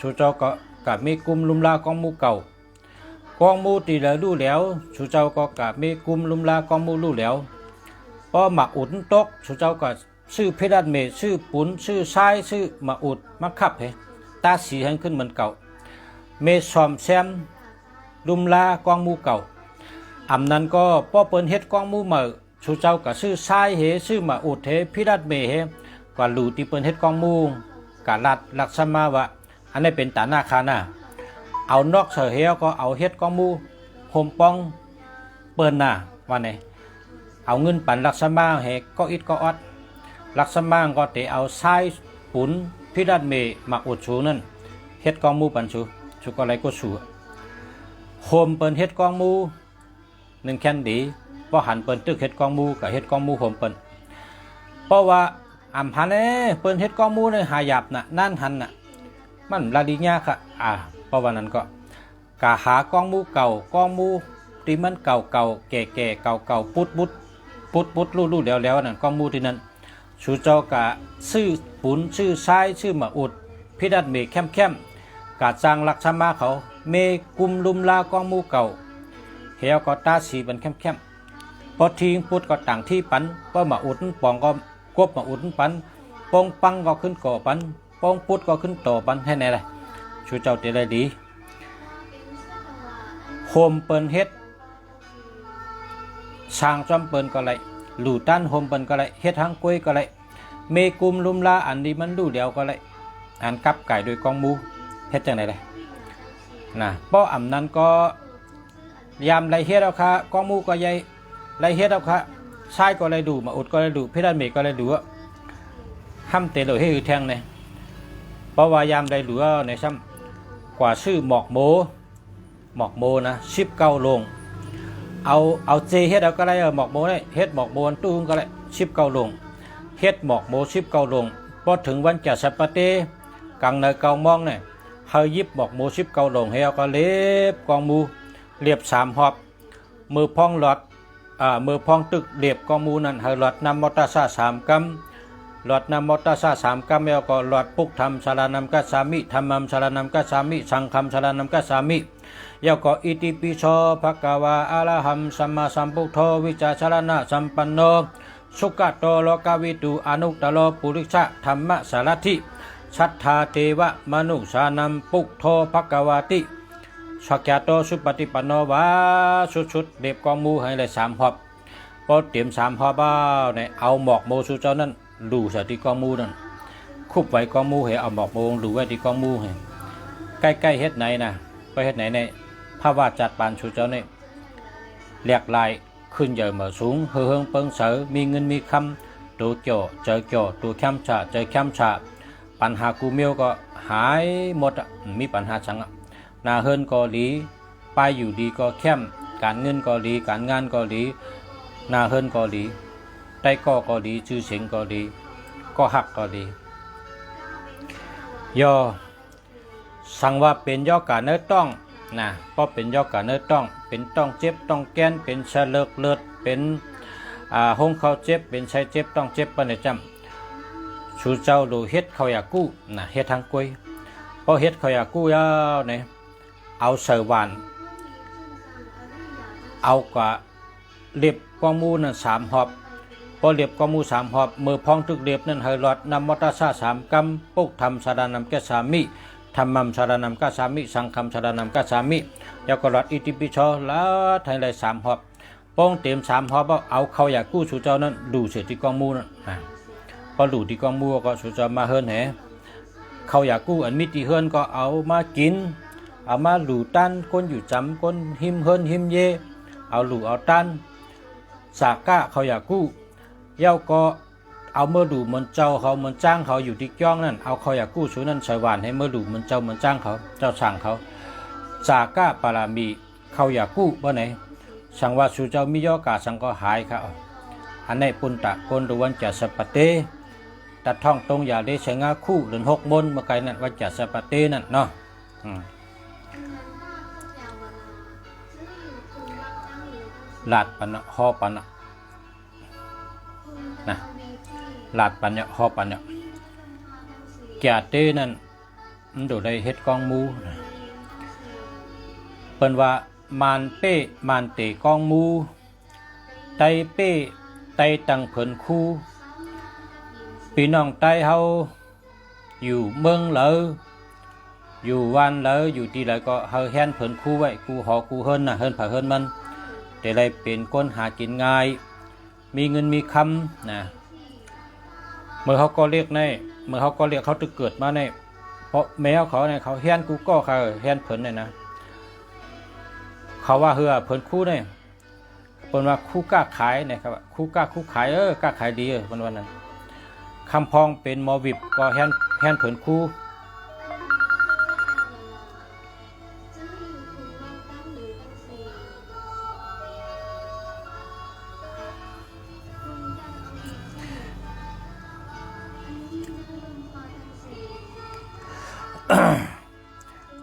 สู่เจ้าก็กับมีกลุ่มลุมลากองมูเก่ากองมูตีเลยรู้แล้วสู่เจ้าก็กับมีกลุ่มลุมลากองมูรู้แล้วพอหมักอุดตกสู่เจ้าก็ชื่อเพดานเมชื่อปุนชื่อชายชื่อหมักอุดมาขับเหตาสีให้ขึ้นเหมือนเก่าเมซอมแซมลุมลากองมูเก่าอำนั้นก็ป้อเปิ้นเฮ็ดกองมูเหมือสู่เจ้าก็ชื่อชายเหชื่อหมักอุดเหพิดานเมเหกว่าหลูที่เปิ้นเฮ็ดกองมูกะลักษณะว่าอันนี้เป็นตาหน้าคาหน้าเอานอกเสือเฮียก็เอาเฮ็ดกองมูห่มป้องเปิ้นหน้าว่าไงเอาเงินปั่นลักษณะเฮก็อิดก็ออดลักษณะก็เตเอาทรายปุนพิดัดเมหมักอุดชูนั่นเฮ็ดกองมูปั่นชูก็ไรก็ชูห่มเปิ้นเฮ็ดกองมู1 แคนดีพอหันเปิ้นตึกเฮ็ดกองมูกับเฮ็ดกองมูห่มเปิ้นเพราะว่าอำพันเปิ้นเฮ็ดกองมูในหาหยาบนั่นหันมันลาดียากค่ะเพราะว่านั้นก็กะหากองมูเก่ากองมูที่มันเก่าแก่เก่าปุดลู่แล้วนั่นกองมูที่นั้นสู่เจ้ากะชื่อปุนชื่อชายชื่อหมาอุดพิดัดเมเข้มกะจางลักษณะเขาเมกุมลุมลากองมูเก่าเฮียก็ตาสีมันเข้มพอทิ้งปุดก็ต่างที่ปันเพราะหมาอุดปองก็กบหมาอุดปันปองปังก็ขึ้นก่อปันปองปุดก็ขึ้นต่อปันให้ไหนเลยชูเจ้าเตได้ดีโฮมเปิลเฮ็ดช่างจอมเปิลก็ไรหลู่ต้านโฮมเปิลก็ไรเฮ็ดทางกล้วยก็ไรเมกุมลุมลาอันนี้มันดูเดียวก็ไรอันกับไก่โดยกองมูเฮ็ดจังไหนเลยเพราะอำนั้นก็ยามไรเฮ็ดเอาค่ะกองมูก็ใหญ่ไรเฮ็ดเอาค่ะชายก็ไรดูมาอุดก็ไรดูเพดานเมก็ไรดูห้ำเตะเลยให้คือแทงเนี่ยเพราะว่ายามใดเหลือในซ้ำกว่าชื่อหมอกโมนะ19 ลงเอาเจเฮ็ดเอาก็ได้หมอกโมได้เฮ็ดหมอกโมนตู้ก็ได้19 ลงเฮ็ดหมอกโม19 ลงพอถึงวันจัดสัปเตกังในเกามองเนี่ยเฮายิบหมอกโม19 ลงให้เอาก็เล็บกองมูเรียบ3 หอบมือพองหลอดมือพองตึกเรียบกองมูนั่นเฮาหลอดนำมอตาซ่า3 กำหลอดนำมอตาซ่า3 กำแล้วก็หลอดปุกธรรมสารนำกัสสามิธรรมัมสารนำกัสสามิสังฆัมสารนำกัสสามิแล้วก็อิติปิโสภะคะวะอะระหังสัมมาสัมพุทโธวิจาชรณะสัมปันโนสุขโตโลกวิตูอนุตตโลปุริสะธรรมสารถิชัทธาเทวะมนุสานัมปุกโธภะคะวะติสักยะโตสุปฏิปันโนวาสุดเด็บกองมูให้เลย3 หอบพอเตรียม3 หอบเนี่ยเอาหมอกโมสุเจ้านั้นดูสติกองมูนั่นคุบไว้กองมูให้เอาหมอกโมดูไว้ที่กองมูให้ใกล้ๆเฮ็ดไหนไปเฮ็ดไหนในภาวะจัดปานสุเจ้าเนี่ยเรียกลายขึ้นใหญ่เหมือสูงเฮืองเปิงเสอมีเงินมีคำตัวเจาะเจอเจาะตัวเข้มฉะเจอเข้มฉะปัญหากูเมียวก็หายหมดมีปัญหาจังนาเฮินก็ดีไปอยู่ดีก็เข้มการเงินก็ดีการงานก็ดีนาเฮินก็ดีไต้ก็ดีชื่อเสียงก็ดีก็หักก็ดีย่อสั่งว่าเป็นย่อการเนื้อต้อง นะเพราะเป็นยอกกะเนื้อต้องเป็นต้องเจ็บต้องแก้นเป็นเฉลิกเลือดเป็นห้องเขาเจ็บเป็นใช้เจ็บต้องเจ็บปานจำชูเจ้าดูเฮ็ดเขาอยากกู้นะเฮ็ดทางกุยพอเฮ็ดเขาอยากกู้ยาวเนี่ยเอาเสือหวานเอากะเรียบกองมูนั่น3 หอบพอเรียบกองมู3 หอบมือพองทึกเรียบนั่นเฮรอดนำมัตตาซา3 กำปุกทำสาดานำแก่สามิธรรมัมสาดานำกะสามิสังฆัมสาดานำกะสามิยากรอดอิติปิโชแล้วไทยเลย3 หอบป้องเต็ม3 หอบเอาเขาอยากกู้ชูเจ้านั้นดูเสียที่กองมูนั่นพอดูที่กองมูก็ชูเจ้ามาเฮิรนแหเขาอยากกู้อันมิติเฮิรนก็เอามากินเอามาหลูตันคนอยู่จำคนหิมเฮิรนหิมเยเอาหลูเอาตันสากก้าเขาอยากกู้เย้าก็เอาเมื่อดูเหมือนเจ้าเขาเหมือนจ้างเขาอยู่ที่จ้องนั่นเอาเขาอยากกู้ชูนั่นใส่หวานให้เมื่อดูเหมือนเจ้าเหมือนจ้างเขาเจ้าสั่งเขาสากก้าปารามีเขาอยากกู้บ่ไหนสังว่าชูเจ้ามิยอกาสังก็หายเขาอันในปุนตะคนดูวันจัสปเตตัดท่องตรงอย่าได้เสงาคู่หรือ6 มนเมื่อไกลนั่นวันจัสปเตนั่นเนาะลาดปันนะฮอปันนะลาดปันเนี่ยฮอปันเนี่ยแก่เต้นั่นมันดูได้เฮ็ดกองมูเปิ้นว่ามานเป้มานเตกองมูไตเป้ไตตังเผินคู่พี่น้องไตเฮาอยู่เมืองเหลออยู่วันเหลออยู่ที่ไหนก็เฮาแฮนเผินคู่ไว้กูหอกูเฮิรนน่ะเฮิรนผาเฮิรนมันแต่ไรเป็นคนหากินง่ายมีเงินมีคำนะเมื่อเขาก็เรียกในเมื่อเขาก็เรียกเขาตึกเกิดมาในเพราะแมวเขาเนี่ยเขาแฮนกูก็เขาแฮนเผินเนี่ยนะเขาว่าเฮือเผินคู่เนี่ยเป็นว่าคู่กล้าขายเนี่ยครับคู่กล้าคู่ขายกล้าขายดีวันนั้นคำพองเป็นมอวิบก็แฮนเผินคู่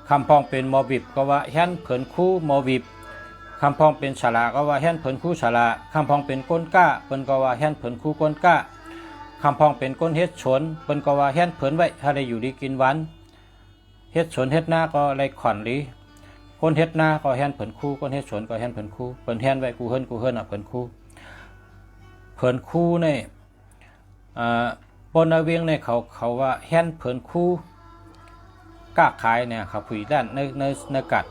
คำพองเป็นมอวิบก็ว่าแฮนเผินคู่มอวิบคำพองเป็นฉลาก็ว่าแฮนเผินคู่ฉลาคำพองเป็นก้นก้าเปิ้นก็ว่าแฮนเผินคู่ก้นก้าคำพองเป็นก้นเฮ็ดฉนเปิ้นก็ว่าแฮนเผินไว้ถ้าได้อยู่ดีกินหวานเฮ็ดฉนเฮ็ดหน้าก็ไรขอนหลีก้นเฮ็ดหน้าก็แฮนเผินคู่ก้นเฮ็ดฉนก็แฮนเผินคู่เปิ้นแฮนไว้กูเฮิรนเผินคู่นี่ปนเวียงในเขาว่าแฮนเผินคู่กล้าขายเนี่ยเขาผุยด้านในกัด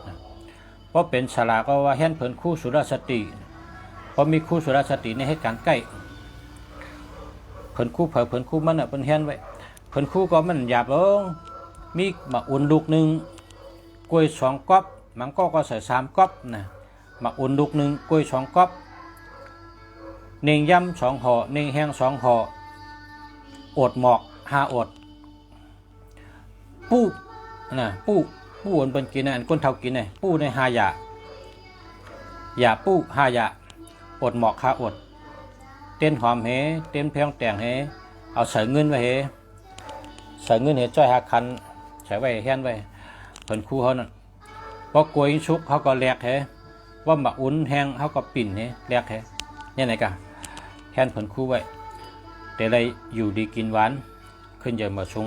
เพราะเป็นฉลาก็ว่าแฮนเผินคู่สุรสติเพราะมีคู่สุรสติในเหตุการณ์ใกล้เผินคู่เผินคู่มันเป็นแฮนไว้เผินคู่ก็มันหยาบลงมีมาอุ่นลูกหนึ่งกล้วย2 ก๊อบมันก็ใส่3 ก๊อบนะมาอุ่นลูกหนึ่งกล้วย2 ก๊อบเน่งย่ำ2 ห่อเน่งแห้ง2 ห่ออดหมอก5 อดปูนะปูอันเป็นกินอันก้นเท่ากินไงปูใน5 อย่าปู5 อย่าอดหมอก5 อดเต้นหอมเหเต้นเพลงแต่งเหเอาใส่เงินไว้เหใส่เงินเหจ้อยหาคันใส่ไว้แห่นไว้เพิ่นคู่เขานั่นพอกล้วยชุกเขาก็แลกเหว่ามาอุ่นแห้งเขาก็ปิ่นเหแลกเหเนี่ยไหนกะแห่นเพิ่นคู่ไว้แต่ไรอยู่ดีกินหวานขึ้นเยอะมาชง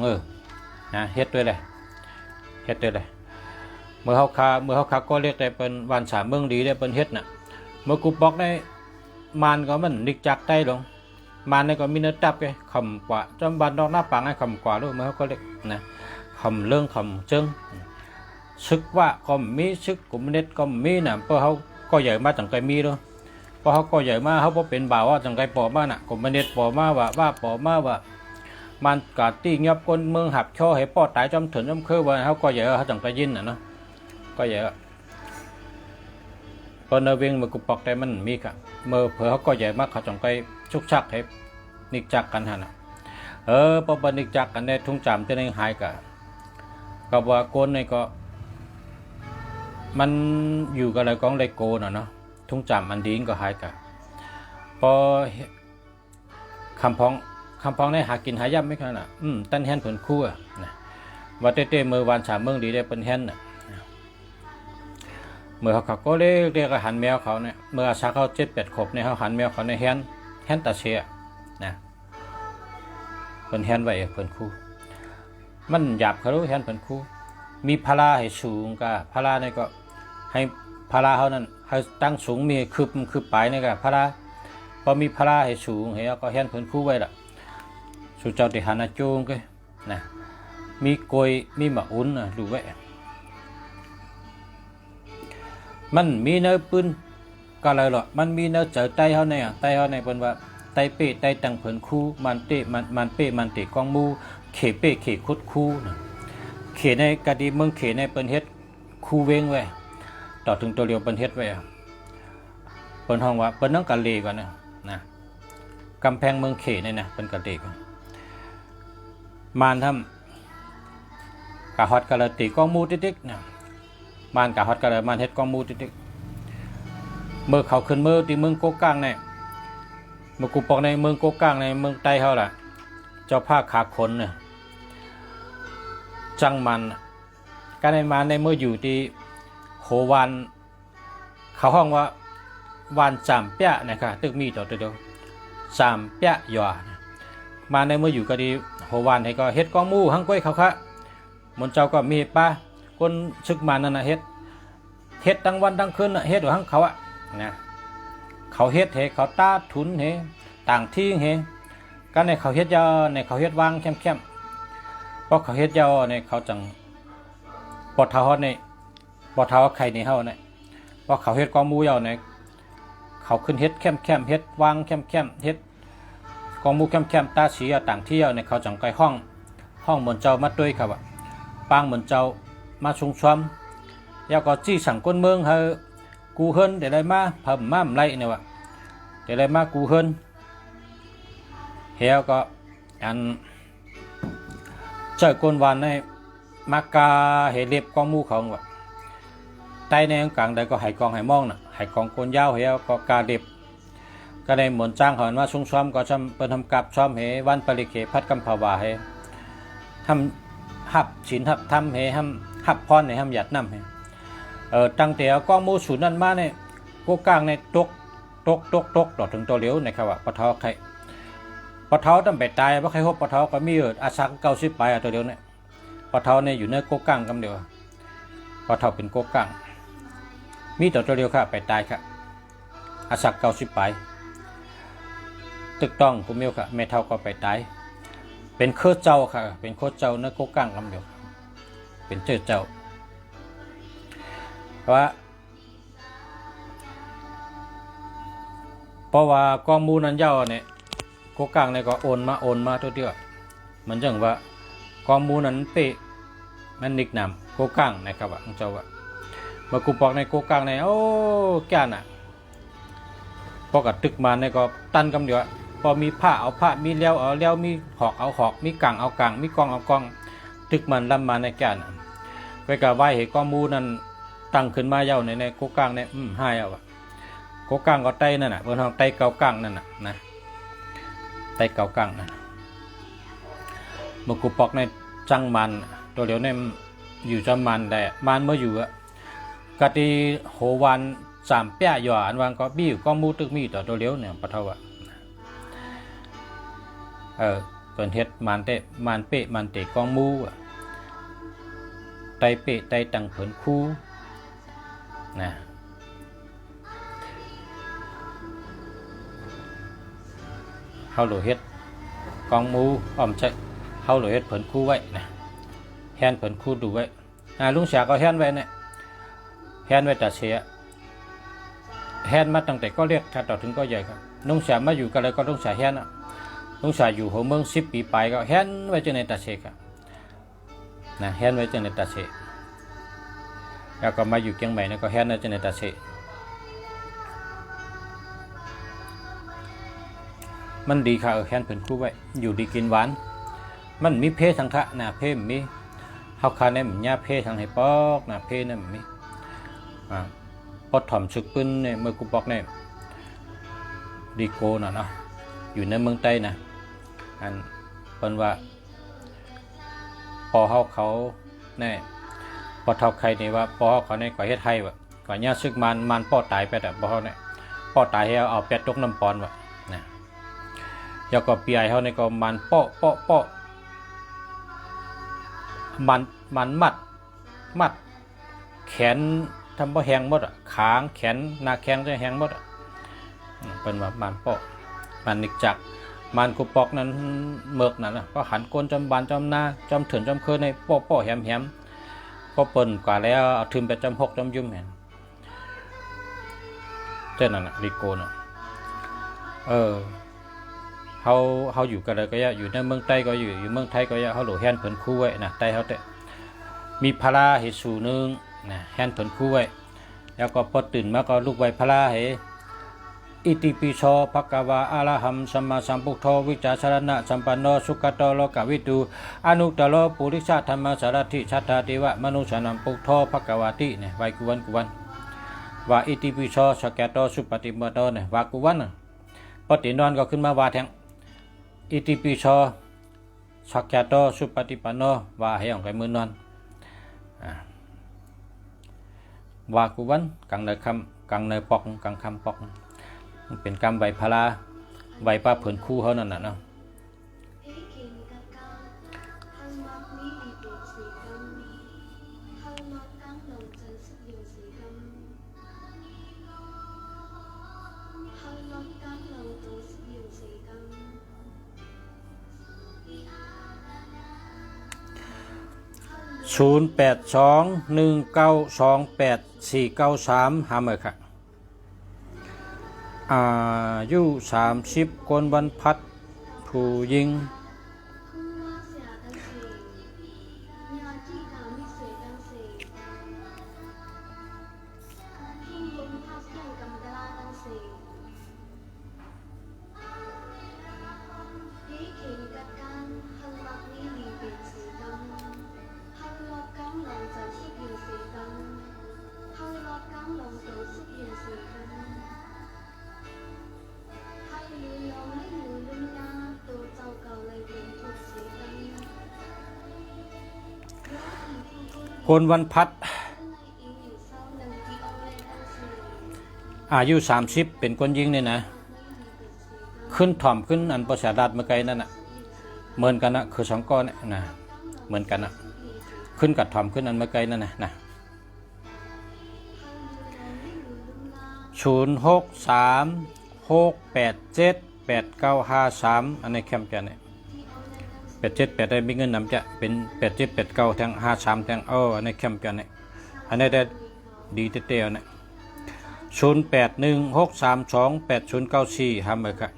นะเฮ็ดด้วยเลยเมื่อเขาคาก็เรียกแต่เป็นวัน3 เมืองดีได้เป็นเฮ็ดน่ะเมื่อกูบอกได้มานก็มันนิกจักได้ลงมานนี่ก็มีเนื้อตับไงคำกว่าจำบันดอกหน้าปังให้คำกว่าด้วยเมื่อเขาก็เรียกนะคำเรื่องคำเจิงซึกว่าก็มีซึกกุมเน็ตก็มีน่ะเพราะเขาก็ใหญ่มาตั้งแต่มีด้วยเพราะเขาก็ใหญ่มาเขาเป็นบ่าวว่าตั้งแต่ปอมาน่ะกุมเน็ตปอมาว่าปอมาว่ามันกาตีเงียบคนเมืองหับช่อให้ปอตายจำถึงจำคือว่าเขาก็ใหญ่เขาตั้งแต่ยินน่ะเนาะก็ใหญ่พอเนเวงเมื่อกุปอกแต่มันมีค่ะเมื่อเผื่อเขาก็ใหญ่มากเขาจงไปชุกชักให้นิกจักกันฮะนะพอบันนิกจักกันได้ทุ่งจำจะได้หายกับว่าโกนนี่ก็มันอยู่กับอะไรกองไรโกนเนาะทุ่งจำอันดีก็หายกันพอคำพองได้หากินหาย่ำไม่ขนาดตั้นแฮนผลคู่นะว่าเต้เมื่อวัน3 เมืองดีได้เป็นแฮนน่ะ เมื่อเขาก็เรียกหันแมวเขาเนี่ยเมื่ออาชักเขา7-8 ขวบเนี่ยเขาหันแมวเขาในแฮนตาเชียนะเพิ่นแฮนไว้เพิ่นคู่มันหยาบเขารู้แฮนเพิ่นคู่มีพลาให้สูงก็พลาเนี่ยก็ให้พลาเขานั้นให้ตั้งสูงมีคืบปลายนี่ก็พลาพอมีพลาให้สูงเฮาก็แฮนเพิ่นคู่ไว้ล่ะสุเจ้าที่หันจูงก็นะมีกล้วยมีหมะอุ่นดูไว้มันมีเนื้อปืนก็เลยหรอมันมีเนื้อเจอไตเขาเนี่ยไตเขาเนี่ยเป็นว่าไตเป้ไตตังเผินคู่มันเตมันเป้มันเตะกองมูเขเป้เขคุดคู่นะเขในกะดีเมืองเขในเป็นเฮ็ดคู่เว้งไว้ต่อถึงตัวเดียวเป็นเฮ็ดไว้เป็นห้องว่าเป็นน้องกะเลก่อนนะกำแพงเมืองเขเนี่ยนะเป็นกะเลก่อนมานทำกะฮอดกะละตีกองมูติ๊กๆนะมานกะฮอดกะละมานเฮ็ดกองมูติ๊กๆเมื่อเขาขึ้นเมื่อที่เมืองโกกางเนี่ยเมื่อกูปอกในเมืองโกกางในเมืองใต้เขาล่ะเจ้าภาคขาขนเนี่ยจังมันการในมาในเมื่ออยู่ที่โหวานเขาห้องว่าวานจามเปียนะครับตึกมีต่อตัวเดียวจามเปียหยอมาในเมื่ออยู่ก็ดีโหวานให้ก็เฮ็ดกองมูหังก้อยเขาคะมนเจ้าก็มีป้าคนซึกมานั่นนะเฮ็ดทั้งวันทั้งคืนเฮ็ดอยู่ทั้งเขาอะนะเขาเฮ็ดเขาตาทุนต่างที่ก็ในเขาเฮ็ดยาในเขาเฮ็ดวางเข้มเพราะเขาเฮ็ดยาในเขาจังปอดเท้าในปอดเท้าไข่ในเฮาในเพราะเขาเฮ็ดกองมูยาวในเขาขึ้นเฮ็ดเข้มเฮ็ดวางเข้มเฮ็ดกองมูเข้มตาสีต่างที่ในเขาจังไกลห้องเหมือนเจ้ามาด้วยครับปางเหมือนเจ้ามาชุงชมแล้วก็จี้สั่งคนเมืองให้กูเฮินเดี๋ยวได้มาเพิ่มมาไรเนี่ยวะเดี๋ยวได้มากูเฮินเฮียก็อันเจ้าคนวันในมากาเฮเล็บกองมูของวะใต้ในกลางใดก็ไหกองไหมองน่ะไหกองคนยาวเฮียก็กาเล็บก็ได้เหมือนจ้างเขาว่าชุงชมก็เป็นทำกับชมเฮวันปริเคพัดกำภาวาเฮทำหับฉินหับทำเฮหับพรในหับหยัดน้ำเฮตั้งแต่กองมูสูนั่นมาเนี่ยกูกลางในตกต่อถึงตัวเหลียวในครับว่าปะเท้าใครปะเท้าต้องไปตายเพราะใครพบปะเท้าก็มีอาชัก90 ไปตัวเดียวเนี่ยปะเท้าเนี่ยอยู่ในกูกลางกันเดียวปะเท้าเป็นกูกลางมีตัวเดียวค่ะไปตายค่ะอาชัก90 ไปตึกต้องกูมีค่ะแม่เท่าก็ไปตายเป็นโคเจ้าค่ะเป็นโคเจ้าในกูกลางกันเดียวเป็นเจ้าว่าเพราะว่ากองมูนั้นเย้าเนี่ยโกกลางเนี่ยก็โอนมาตัวเดียวมันจังว่ากองมูนั้นเปะมันนิกนำโกกลางนะครับว่าเจ้าว่าเมื่อกูบอกในโกกลางในโอ้แก่น่ะพอกับตึกมาเนี่ยก็ตันกำเดียวพอมีผ้าเอาผ้ามีเลี้ยวเอาเลี้ยวมีหอกเอาหอกมีกังเอากังมีกองเอากองตึกมันลำมาในแก่น่ะไปกับไหวเหตุกองมูนั้นตั้งขึ้นมาเย้าในโกกลางเนี่ยให้เอาอะโกกลางก็ไตนั่นน่ะบนห้องไตเกากลางนั่นน่ะนะไตเกากลางนั่นเมื่อกูปอกในจังมันตัวเดียวเนี่ยอยู่จังมันได้มันเมื่ออยู่อะกะตีโหวัน3 เปียหยออันวางก็บี้ก็มูตึกมีต่อตัวเดียวเนี่ยปะเท่าอะเป็นเฮ็ดมันเตะมันเปะมันเตะกองมูอะไตเปะไตตังเผินคู่นะเฮาโหลเฮ็ดกองมูอ้อมใจเฮาโหลเฮ็ดเผินคู่ไว้นะแฮนเผินคู่ดูไว้ลุงเสียก็แฮนไว้เนี่ยแฮนไว้แต่เสียแฮนมาตั้งแต่ก็เรียกถ้าต่อถึงก็ใหญ่ครับลุงเสียมาอยู่กันเลยก็ลุงเสียแฮนอ่ะลุงเสียอยู่หัวเมือง10 ปีไปก็แฮนไว้จนในตาเสกนะแฮนไว้จนในตาเสกแล้วก็มาอยู่เชียงใหม่เนี่ยก็แฮนไว้จนในตาเสกมันดีค่ะแฮนเผินคู่ไว้อยู่ดีกินหวานมันมีเพศสังฆะนะเพศมีเฮาคาเนี่ยมันยาเพศทางให้ปอกนะเพศนั่นมีปอดถ่อมชุกปืนเนี่ยเมื่อกูบอกเนี่ยดีโกน่ะเนาะอยู่ในเมืองใต้นะอันเป็นว่าพอเขาเนี่ยพอเท่าใครนี่ว่าพอเขาในก่อเฮ็ดไทยว่ะ ก็เนี่ยซึกมันป้อตายไปแต่บ่เฮาเนี่ยป้อตายให้เอาเป็ดตกน้ำปอนว่ะนะแล้วก็ปีไอเฮานี่ก็มันป้อมันมัดแขนทำบ่แหงหมดอ่ะขางแขนหน้าแข้งจะแหงหมดอ่ะเป็นว่ามันป้อมันนิกจักมันกุปอกนั้นเมือกนั่นนะก็หันก้นจำบานจำหน้าจำเถื่อนจำเคยในป้อแหมป้อเปิ่นกว่าแล้วเอาทึมไปจำหกจำยุ่มเห็นเจ้านั่นน่ะลิโกนเขาอยู่กันเลยก็อยู่ในเมืองใต้ก็อยู่เมืองไทยก็เขาหลูแฮนเผินคู่ไว้นะใต้เขาแต่มีพระเหตุสูนึงนะแฮนเผินคู่ไว้แล้วก็พอตื่นมาก็ลูกไว้พระเหอิติปิโสภะคะวะอะระหังสัมมาสัมพุทโธวิจารสรณะสัมปันโนสุขโตโลกวิทูอนุตตโรปุริสธรรมสารถิชัตถาติวะมนุสนังพุทโธภะคะวะติเนี่ยไว้กุวันว่าอิติปิโสสักแกโตสุปฏิบัติโตเนี่ยว่ากุวันพอตื่นนอนก็ขึ้นมาว่าแทงอิติปิโสสักแกโตสุปฏิปันโนว่าให้องค์ไก่มือนอนว่ากุวันกังเนยคำกังเนยปอกกังคำปอกเป็นกรรมใบพลาใบป้าเผินคู่เขานั่นน่ะเนาะ0821928493หาเมื่อค่ะอายุ30คนวันพัดผู้หญิงคนวันพัดอายุ30เป็นคนยิงเนี่ยนะขึ้นถ่อมขึ้นอันประสาทเมื่อไกลนั่นน่ะเหมือนกันนะคือสองก้อนเนี่ยนะเหมือนกันนะขึ้นกับถ่อมขึ้นอันเมื่อไกลนั่นนะ0636878953อันนี้แคมป์จะเนี่ย87ได้มีเงินนำจะเป็น8789แทง53แทงอันนี้แคมป์กันเนี่ยอันนี้ได้ดีเตี้ยๆเนี่ย0816328094ทำเลยครับ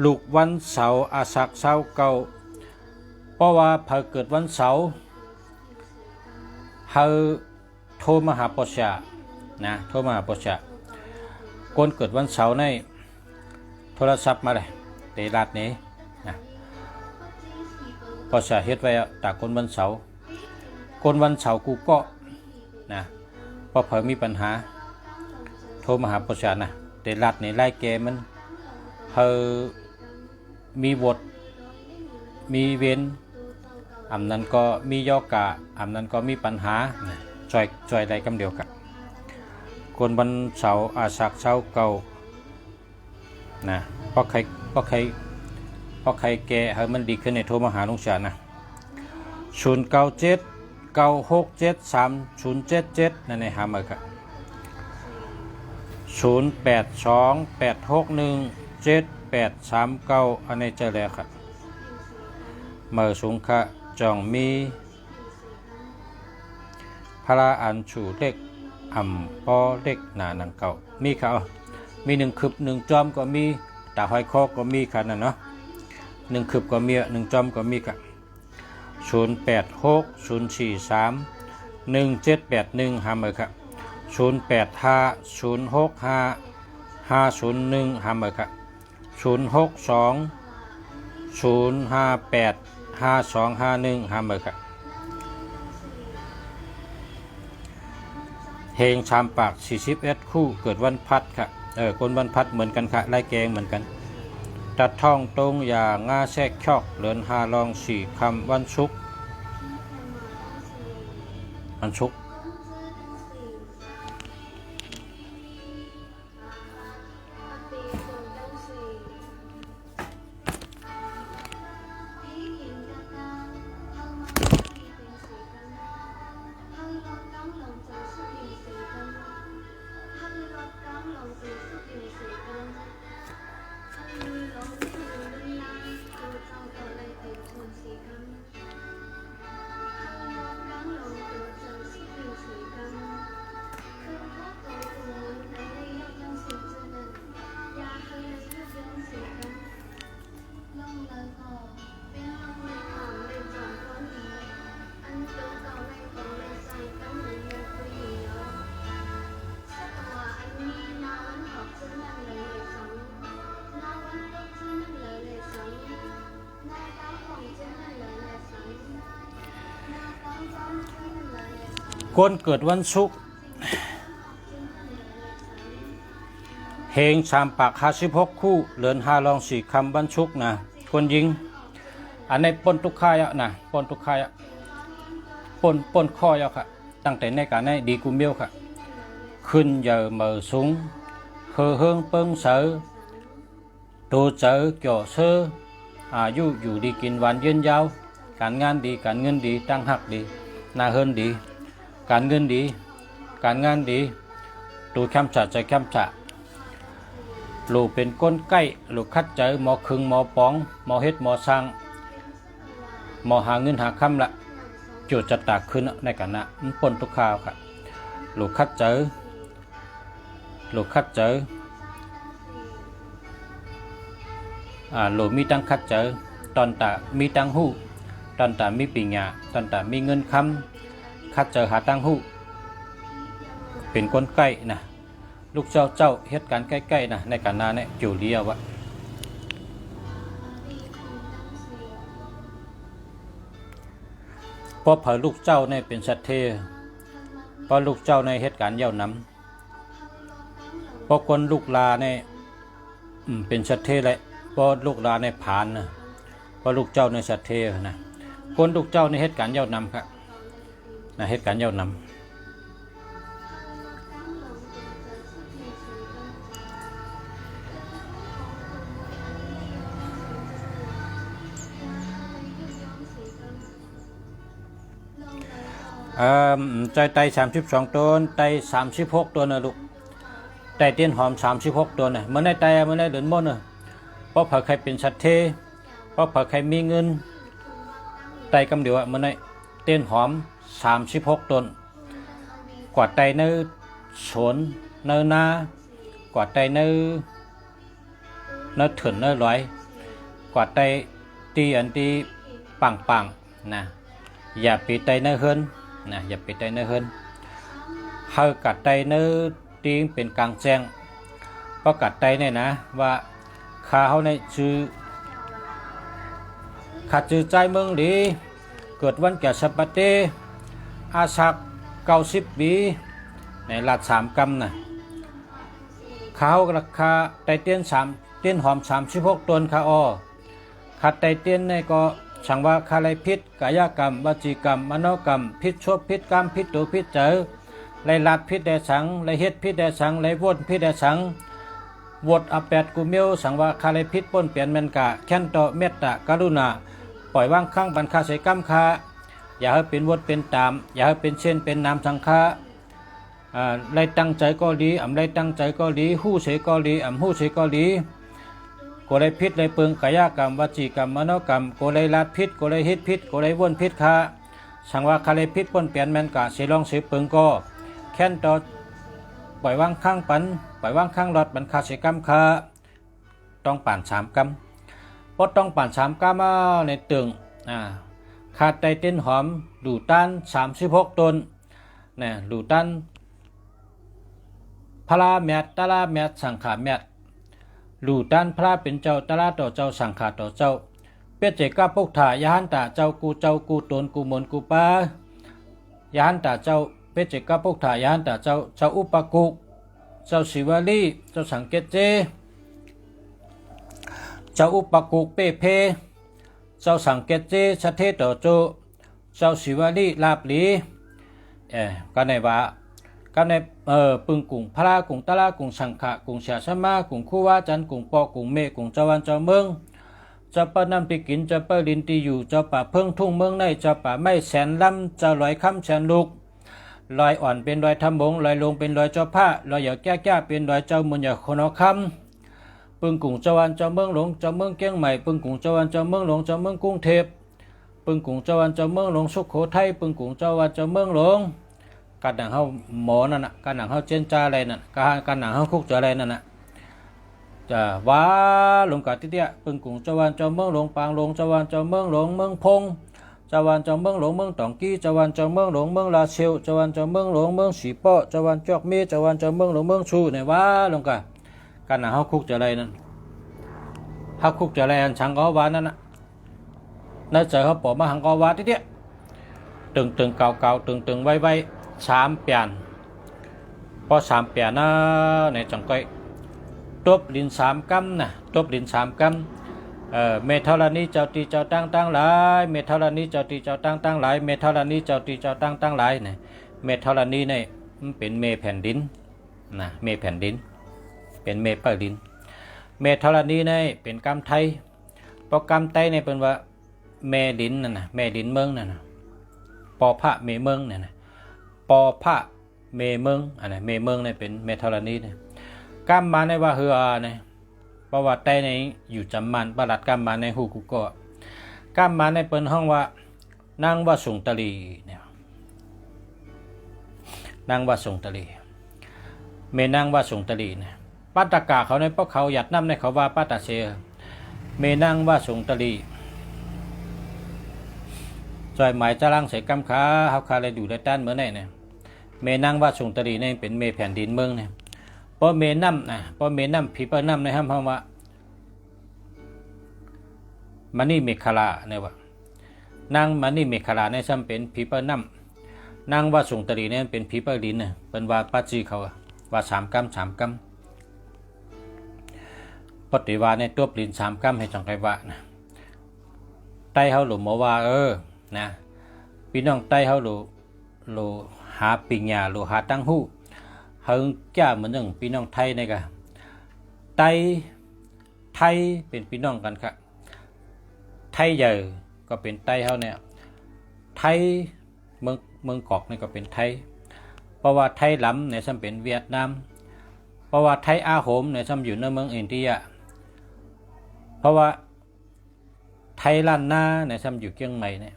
ลูกวันเสาร์อาศักเสาเก่าเพราะว่าเผาเกิดวันเสาร์เฮาโทรมาหาปชานะโทรมาหาปชาคนเกิดวันเสาร์ในโทรศัพท์มาเลยเตลาดนี้นะปชาเฮ็ดไว้ตากคนวันเสาร์คนวันเสาร์กูก็นะพอเผามีปัญหาโทรมาหาปชานะเตลาดนี้ไล่แกมันเฮามีบทมีเว้นอำนั้นก็มีย่อกะอำนั้นก็มีปัญหาจอยใดกำเดียวกันคนวันเสาร์อาศักเสาเก่านะเพราะใครแก่ให้มันดีขึ้นในโทรมาหาลุงชานะ0979673077นั่นในหามาครับ0828617839อันนี้เจอแล้วครับเมื่อสูงค่ะจองมีพระอันชูเล็กอ่ำปอเล็กหนาหนังเก่ามีค่ะมี1คืบ1จอมก็มีตาหอยคอก็มีค่ะนั่นเนาะ1คืบก็มี1จอมก็มีค่ะ0860431781หามือค่ะ0850655001หามือค่ะ0620585251หามือค่ะเฮงชามปาก41คู่เกิดวันพัดค่ะคนวันพัดเหมือนกันค่ะไล่แกงเหมือนกัน ตัดท่องตรงอย่างาแทรกชอกเดือน5รอง4ค่ำวันศุกร์คนเกิดวันศุกร์เฮง3 ปาก56คู่เดือน5รอง4ค่ำวันศุกร์นะคนยิงอันในปนทุกค่ายนะปนทุกค่ายปนข้อยค่ะตั้งแต่ในการในดีกุมเบี้ยวค่ะขึ้นเยอะเมื่อสูงเฮอเฮิงเปิ้งเสือตัวเจอเกี่ยวเสืออายุอยู่ดีกินหวานยืนยาวการงานดีการเงินดีตั้งหักดีนาเฮินดีการเงินดีการงานดีตัวแคมฉะใจแคมฉะลูกเป็นก้นใกล้ลูกคัดเจอหมอคึงหมอปองหมอเฮ็ดหมอสร้างหมอหาเงินหาคำละจุดจะตากขึ้นในกันนะปนทุกข่าวค่ะลูกคัดเจอลูกมีตั้งคัดเจอตอนตามีตั้งหู้ตอนตามีปีญาตอนตามีเงินคำคัดเจอหาตั้งหู้เป็นก้นใกล้นะลูกเจ้าเหตุการณ์ใกล้ๆนะในกันนาเนี่ยจูเลียวะเพราะเผยลูกเจ้าเนี่ยเป็นสัตเทเพราะลูกเจ้าในเหตุการณ์เย้าน้ำเพราะคนลูกลาเนี่ยเป็นสัตเทเลยเพราะลูกลาในผ่านนะเพราะลูกเจ้าในสัตเทนะคนลูกเจ้าในเหตุการณ์เย้าน้ำครับนะเหตุการณ์เย้าน้ำใจไต32ตัวไต36ตัวนะลูกไตเตี้ยนหอม36ตัวนะเมื่อในไตเมื่อในเดือนมดนะเพราะเผื่อใครเป็นสัตว์เทเพราะเผื่อใครมีเงินไตกำเดียวเมื่อในเตี้ยนหอม36ต้นกว่าไตเนื้อสวนเนื้อนากว่าไตเนื้อถึนเนื้อลอยกว่าไตตีอันตีปังนะอย่าปีไตเนื้อเฮินนะอย่าไปไตเนื้อเฮินเฮากัดไตเนื้อตีงเป็นกลางแจ้งเพราะกัดไตเนี่ยนะว่าข้าเขาในชื่อขัดจือใจเมืองดีเกิดวันแก่สัปเตอาศัก90 ปีในลาด3 กำนะข้าวราคาไตเตี้ยนเตี้ยนหอม36ต้นข้าอ้อขัดไตเตี้ยนในก็ช่างว่าคาไลพิษกายกรรมวจีกรรมมโนกรรมพิษชั่วพิษกรรมพิษตัวพิษเจอไลลัดพิษแดสังไลเฮ็ดพิษแดสังไลวนพิษแดสังวดอ8กุเมียวสังว่าคาไลพิษป้นเปลี่ยนเมนกะแค้นต่อเมตตากรุณาปล่อยวางข้างบรรคาใส่กรรมคาอย่าให้เป็นวดเป็นตามอย่าให้เป็นเช่นเป็นนามสังฆาไลตั้งใจก็ดีไลตั้งใจก็ดีหู้เสก็ดีหู้เสก็ดีโกเลยพิษเลยเปิงกายกรรมวจีกรรมมโนกรรมโกเลยลาดพิษโกเลยฮิตพิษโกเลยวนพิษคาสังว่าคาเลยพิษป้นเปลี่ยนแมนกะเสลองเสเปิงก็แค้นต่อปล่อยวางข้างปันปล่อยวางข้างหลอดบรรคาเสกรรมคาต้องป่าน3 กำพอต้องป่าน3 กำในตึงขาดไตเต้นหอมดูต้าน36ต้นนะดูต้านพลาแมตตาลาแมตสังขาแมตลูตันพระเป็นเจ้าตลาต่อเจ้าสังขาต่อเจ้าเปียเจก้าพกถ่ายาหันตาเจ้ากูตนกูมนกูปายาหันตาเจ้าเปียเจก้าพกถ่ายาหันตาเจ้าอุปกุเจ้าศิวลีเจ้าสังเกตเจ เจ้าอุปกุกเปเพเจ้าสังเกตเจชะเทโตโจเจ้าศิวลีลาบลีก็ในว่าก็ในปึงกุ่งพระกุ่งตะลากุ่งสังขะกุ่งเสียสมากุ่งคู่ว่าจันกุ่งปอกุ่งเมกุ่งเจ้าวันเจ้าเมืองเจ้าป่านำที่กินเจ้าป่าลินที่อยู่เจ้าป่าเพิ่งทุ่งเมืองในเจ้าป่าไม่แสนลำเจ้าลอยค่ำแสนลูกลอยอ่อนเป็นลอยทำบงลอยลงเป็นลอยเจ้าผ้าลอยหยาแก้เป็นลอยเจ้ามุนหยาคนเอาคำปึงกุ่งเจ้าวันเจ้าเมืองหลงเจ้าเมืองเกียงใหม่ปึงกุ่งเจ้าวันเจ้าเมืองหลงเจ้าเมืองกรุงเทพปึงกุ่งเจ้าวันเจ้าเมืองหลงสุโขทัยปึงกุ่งเจ้าวันเจ้าเมืองหลงการหนังเฮาหมอนั่นน่ะการหนังเฮาเจนจาอะไรนั่นการหนังเฮาคุกจะอะไรนั่นน่ะจะว้าลงกาติเตียปึงกุ่งเจ้าวันเจ้าเมืองหลงปางหลงเจ้าวันเจ้าเมืองหลงเมืองพงเจ้าวันเจ้าเมืองหลงเมืองตองกี้เจ้าวันเจ้าเมืองหลงเมืองลาเชียวเจ้าวันเจ้าเมืองหลงเมืองสีป้อเจ้าวันจอกเมีเจ้าวันเจ้าเมืองหลงเมืองชูเนี่ยว้าลงกาการหนังเฮาคุกจะอะไรนั่นเฮาคุกจะอะไรอันชังกอวานั่นน่ะนั่นเจอเขาปอมาหังกอวาติเตียตึงเก่าตึงไว้สามเปลี่ยนพอสามเปลี่ยนนะในจังก้อยตบลินสามกัมนะตบลินสามกัมเมทลานีเจ้าตีเจ้าตั้งหลายเมทลานีเจ้าตีเจ้าตั้งหลายเมทลานีเจ้าตีเจ้าตั้งหลายเนี่ยเมทลานีเนี่ยมันเป็นเมแผ่นดินนะเมแผ่นดินเป็นเมเปิลดินเมทลานีเนี่ยเป็นกรรมไทยเพราะกรรมไทยเนี่ยเป็นว่าเมดินนั่นนะเมดินเมืองนั่นนะปอพระเมเมืองเนี่ยนะปอพระเมเมืองอะไรเมเมืองเนี่ยเป็นเมทลานีเนี่ยกรรมมาในว่าเฮือเนี่ยประวัติใต้ในอยู่จำมันประหลัดกรรมมาในหูกุกะกรรมมาในเปิ้นห้องว่านางว่าสุงตลีเนี่ยนางว่าสุงตลีเมนางว่าสุงตลีเนี่ยปัตตกาเขาในพวกเขาหยัดน้ำในเขาว่าปัตตาเชเมนางว่าสุงตลีจอยหมายจะล่างใส่กำขาเขาคาเลยอยู่ในด้านเหมือนไหนเนี่ยเมนางว่าสุงตลีเนี่ยเป็นเมแผ่นดินเมืองเนี่ยพอเมน้ำนะพอเมน้ำผีเปิ้ลน้ำในห้ามว่ามันนี่เมฆลาเนี่ยว่านางมันนี่เมฆลาในซ้ำเป็นผีเปิ้ลน้ำนางว่าสุงตรีเนี่ยเป็นผีเปิ้ลดินเนี่ยเป็นว่าปัจจีเขาว่าสามกัมปฏิวาในตัวปลินสามกัมให้จังไรวะนะไต้เขาหลุมว่านะพี่น้องไต้เขาหลุหาปิญญาหลุหาตั้งหูเฮิงแก่เหมือนหนึ่งพี่น้องไทยนี่กะไทยเป็นพี่น้องกันครับไทยใหญ่ก็เป็นไทยเขาเนี่ยไทยเมืองกอกนี่ก็เป็นไทยเพราะว่าไทยล้ำเนี่ยซ้ำเป็นเวียดนามเพราะว่าไทยอาโหมเนี่ยซ้ำอยู่ในเมืองอินเดียเพราะว่าไทยล้านนาเนี่ยซ้ำอยู่เชียงใหม่เนี่ย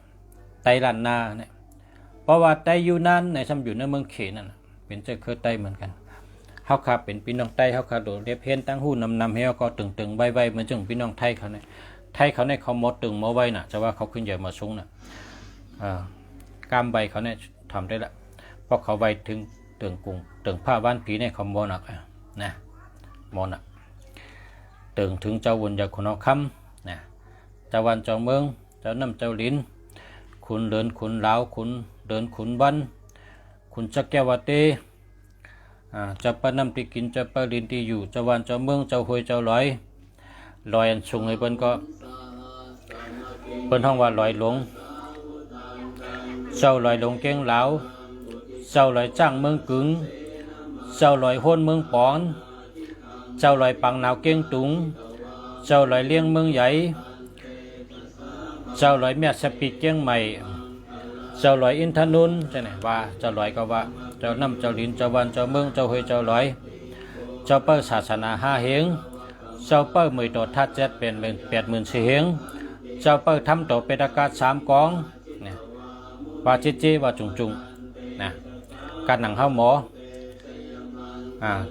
ไทยล้านนาเนี่ยเพราะว่าไทยยูนานเนี่ยซ้ำอยู่ในเมืองเขนั่นเป็นเจ้าเคยไต้เหมือนกันเขาขาเป็นพี่น้องไต้เขาขาโดดเรียบเพี้ยนตั้งหูนำให้เขาก็ตึงไว้เหมือนจังพี่น้องไทยเขาเนี่ยไทยเขาเนี่ยเขาหมดตึงมาไว้น่ะจะว่าเขาขึ้นใหญ่มาสูงน่ะกามใบเขาเนี่ยทำได้ละเพราะเขาไว้ถึงตึงผ้าบ้านผีเนี่ยเขาโมนักนะโมนักถึงเจ้าวนจากคนเอาคำนะเจ้าวันเจ้าเมืองเจ้าน้ำเจ้าลิ้นขุนเดินขุนเหลาขุนเดินขุนบันคุณจักแก้วเตจะปนำที่กินจะปลินที่อยู่จะวันจะเมืองจะหวยจะลอยอันสูงเลยเปิ้นก็เปิ้นห้องว่าลอยหลงเจ้าลอยหลงเก่งเหลาเจ้าลอยจ้างเมืองกึ๋งเจ้าลอยโหนเมืองปอนเจ้าลอยปังหนาวเก่งตุงเจ้าลอยเลี้ยงเมืองใหญ่เจ้าลอยแม่สปีเก่งใหม่เจ้าลอยอินทนุนใช่ไหมว่าเจ้าลอยก็ว่าเจ้าน้ำเจ้าลินเจ้าวันเจ้าเมืองเจ้าหวยเจ้าลอยเจ้าเปิ้ลศาสนา5 เหงเจ้าเปิ้ลมือโตทัดเจ็ดเป็น80,000 เหงเจ้าเปิ้ลทำโตเป็นอากาศ3 กองเนี่ยว่าเจ๊ว่าจุงนะการหนังเข้าหมอ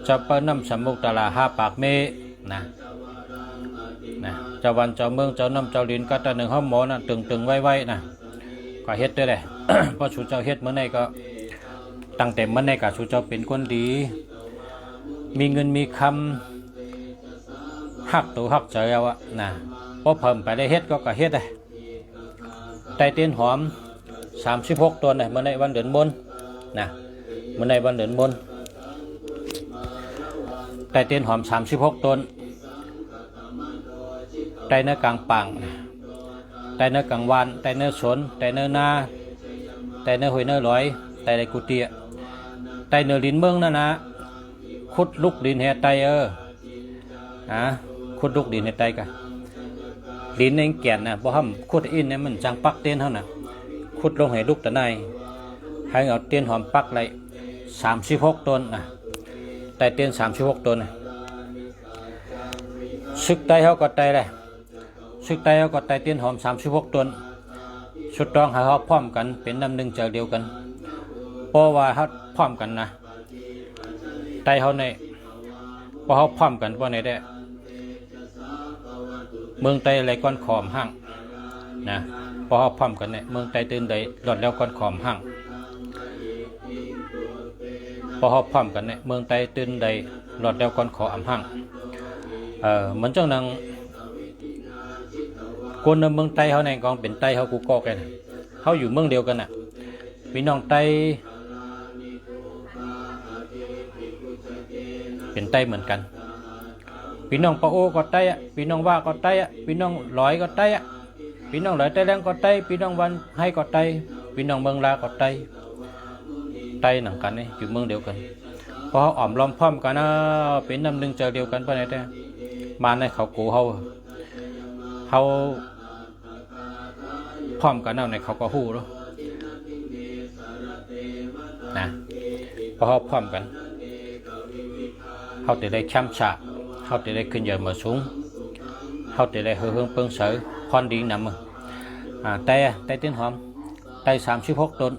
เจ้าเปิ้ลน้ำสมุกตลา5 ปากเมนะเจ้าวันเจ้าเมืองเจ้าน้ำเจ้าลินก็แต่หนึ่งเข้าหมอนะตึงไว้นะก็เฮ็ดด้วยเลย เพราะชูเจ้าเฮ็ดเมื่อไหร่ก็ตั้งแต่เมื่อไหร่ก็ชูเจ้าเป็นคนดีมีเงินมีคำหักตัวหักใจเอาอะนะพอเพิ่มไปได้เฮ็ดก็เฮ็ดเลยไตเตียนหอม36 ตัวเนี่ยเมื่อไหร่วันเดือนบนนะเมื่อไหร่วันเดือนบนไตเตียนหอม36 ต้น ไตเนื้อกลางปังไตเนื้อกลางวันไตเนื้อสนไตเนื้อนาไตเนื้อหอยเนื้อลอยไตในกุฏิไตเนื้อลิ้นเมืองนั่นนะขุดลุกดินแห่ไตขุดลุกดินแห่ไตกะลิ้นในแก่นนะบ่ห้ำขุดอินเนี่ยมันจังปักเตียนเท่าน่ะขุดลงให้ลูกตะไนให้เอาเตียนหอมปักเลย36ต้นนะไตเตียน36ต้นนะซึกไตเขาก็ไตเลยซึกไตเขาก็ไตเตียนหอม36ต้นชุดต้องให้เขาพร้อมกันเป็นน้ำหนึ่งใจเดียวกันเพราะว่าเขาพร้อมกันนะไตเขาในพอเขาพร้อมกันเพราะในได้เมืองไตอะไรก้อนขอมห้างนะพอเขาพร้อมกันเนี่ยเมืองไตตื่นใดหลอดแล้วก้อนขอมห้างพอเขาพร้อมกันเนี่ยเมืองไตตื่นใดหลอดแล้วก้อนขอมห้างเหมือนจังนังคนในเมืองไตเขาในกองเป็นไตเขากูกอกันเขาอยู่เมืองเดียวกันน่ะพี่น้องไตเป็นไตเหมือนกันพี่น้องปะโอก็ไตพี่น้องว่าก็ไตพี่น้องลอยก็ไตพี่น้องลอยไตแรงก็ไตพี่น้องวันให้ก็ไตพี่น้องเมืองลาก็ไตหนังกันนี่อยู่เมืองเดียวกันพอเขาอ่อมล้อมพร้อมกันนะเป็นน้ำหนึ่งใจเดียวกันไปไหนได้มาในเขากูเขาพร้อมกันเอาในเขาก็หู้แล้วนะพอเขาพร้อมกันเขาจะได้แชมป์ฉะเขาจะได้ขึ้นใหญ่มาสูงเขาจะได้เฮืองเปิงเสือพรดีนำมึงไตเต้นหอมไต36ต้น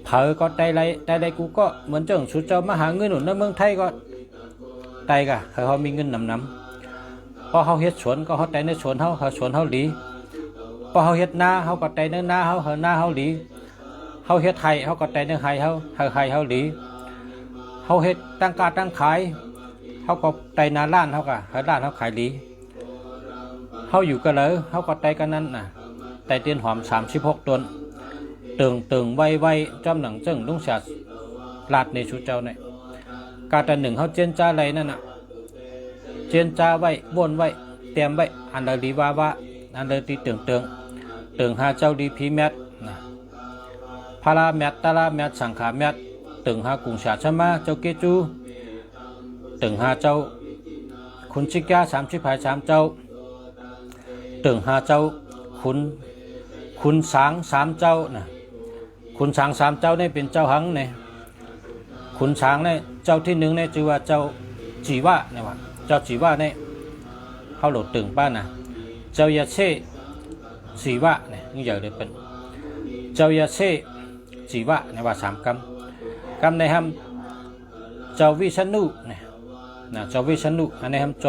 เผอก็ไตไรกูก็เหมือนเจ้าสุดเจ้ามาหาเงินหนุนในเมืองไทยก็ไตกะเขามีเงินนำพอเขาเฮ็ดสวนก็เขาไตในสวนเขาสวนเขาหลีพอเขาเฮ็ดนาเขาก็ไตในนาเขานาเขาหลีเขาเฮ็ดไห่เขาก็ไตในไห่เขาหลีเขาเฮ็ดตั้งการตั้งขายเขาก็ไตนาล้านเขาก็ล้านเขาขายหลีเขาอยู่กันเลยเขาก็ไตกันนั้นน่ะไตเตียนหอม36ต้นตึงไวจำหนังจึงลุงเสียลาดในชุดเจ้าเนี่ยกาแต่หนึ่งเขาเจนจ้าอะไรนั่นน่ะเจนจ้าไว้บ้วนไว้เตรียมไว้อันเดรีว่าอันเดรีตึงหาเจ้าดีพีแมทนะพาราแมทตาราแมทสังขาแมทตึงหากุงชาชมาเจ้าเกจูตึงหาเจ้าคุณชิกา3 เจ้าตึงหาเจ้าคุณสาง3 เจ้านะคุณสาง3 เจ้านี่เป็นเจ้าหังเนี่ยคุณสางเนี่ยเจ้าที่1เนี่ยชื่อว่าเจ้าจีวะเนี่ยว่าเจ้าจีวะเนี่ยเขาหลุดตึงป้านะเจ้ายาเช่จีวะเนี่ยนี่ใหญ่เลยเป็นเจ้ายาเช่จีวะเนี่ยว่า3 กำในห้ำเจ้าวิษณุเนี่ยนะเจ้าวิษณุอันในห้ำจ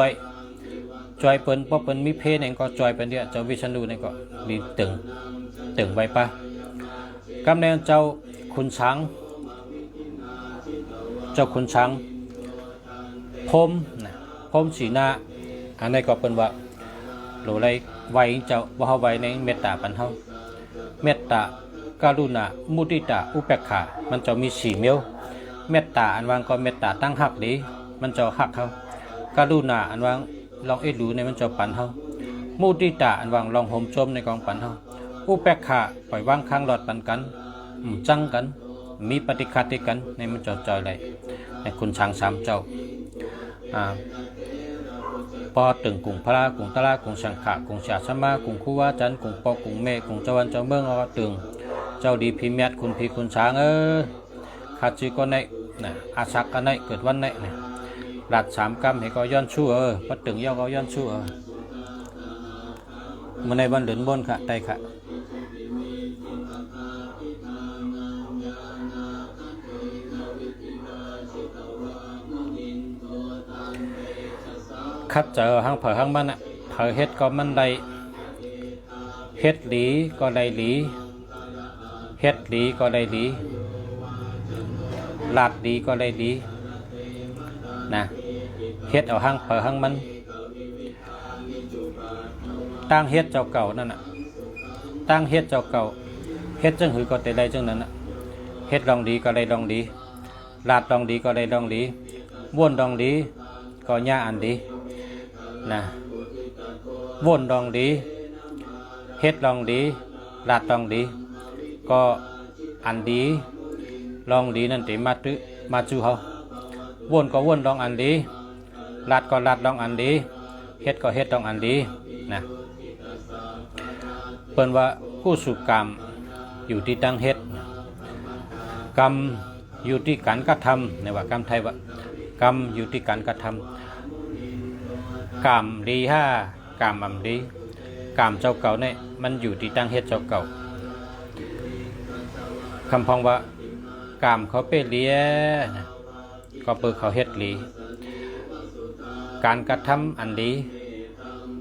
อยเปิ้นเพราะเปิ้นมีเพศเนี่ยก็จอยเป็นเนี่ยเจ้าวิษณุเนี่ยก็มีตึงไว้ป้ากำในเจ้าคุณช้างพรมนะพรมสีนาอันนี้ก็เป็นว่าโหลไรไว้เจ้าว่าเขาไว้ในเมตตาปันเฮาเมตตากรุณามุทิตาอุเบกขามันจะมี4 เมียวเมตตาอันวางก็เมตตาตั้งหักดีมันจะหักเขากรุณาอันวางลองเอ็ดดูในมันจะปันเฮามุทิตาอันวางลองห่มจมในกองปันเฮาอุเบกขาปล่อยวางข้างหลอดปันกันจังกันมีปฏิฆาติกันในมันจอยเลยในคุณช้าง3 เจ้าปอตึงกุงพระกุงตะลากุงสังขะกุงเสียสมากุงคู่ว่าจันกุงปอกุงเมกุงเจ้าวันเจ้าเมืองก็ตึงเจ้าดีพิเมียดคุณพีคุณช้างขาดจีก็ในนะอาศักกันในเกิดวันในนะหลัด3 กำให้ก็ย้อนชูปัดตึงย่อก็ย้อนชูมันในวันเหลือนบนค่ะไตค่ะคัดเจอห้างเผอห้างมันเผอเฮ็ดก็มันได้เฮ็ดหลีก็ได้หลีเฮ็ดหลีก็ได้หลีลาดดีก็ได้ดีนะเฮ็ดเอาห้างเผอห้างมันตั้งเฮ็ดเจ้าเก่านั่นน่ะตั้งเฮ็ดเจ้าเก่าเฮ็ดจังหือก็ได้จังนั้นน่ะเฮ็ดลองดีก็ได้ลองดีลาดลองดีก็ได้ลองดีว่นลองดีก็ย่าอันดีนะ วนดองดีเฮ็ดลองดีลาดลองดีก็อันดีลองดีนั่นติมาจูเฮาวนก็วนดองอันดีลาดก็ลาดดองอันดีเฮ็ดก็เฮ็ดดองอันดีนะเปิ้นว่าผู้สุกรรมอยู่ที่ตั้งเฮ็ดกรรมอยู่ที่การกระทำในว่ากรรมไทยว่ากรรมอยู่ที่การกระทำกรรมดีกรรมอำดีกรรมเจ้าเก่าเนี่ยมันอยู่ที่ตั้งเฮ็ดเจ้าเก่าคำพองว่ากรรมเขาเปเลียก็เปิดเขาเฮ็ดหลีการกระทำอันดี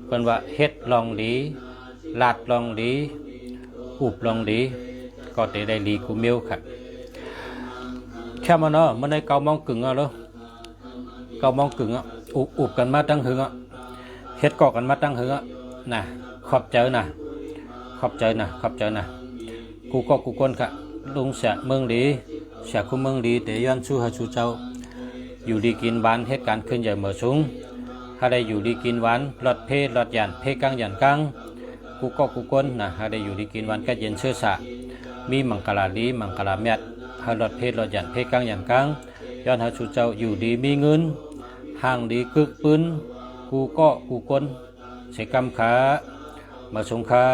เปิ้นว่าเฮ็ดลองดีลาดลองดีอุบลองดีก็ได้ลีกูเมียวค่ะแค่มันเนาะมันได้เกามองกึ่งอ่ะแล้วเกามองกึ่งอ่ะอุบกันมาตั้งหึงอ่ะเฮ็ดกอกกันมาตั้งหึงอ่ะนะขอบใจนะขอบใจนะกูก็กูคนค่ะลุงเสียเมืองดีเสียคู่เมืองดีแต่ย้อนสู้หาชูเจ้าอยู่ดีกินหวานเหตุการณ์ขึ้นใหญ่เหมือสูงถ้าได้อยู่ดีกินหวานหลอดเพศหลอดหยันเพศกังหยันกังกูก็กูคนนะถ้าได้อยู่ดีกินหวานก็เย็นเชื่อสะมีมังกรลีมังกรเมียดหลอดเพศหลอดหยันเพศกังหยันกังย้อนหาชูเจ้าอยู่ดีมีเงินห่างดีกึกปืนกูก็กูคนเสกำขามาสงขา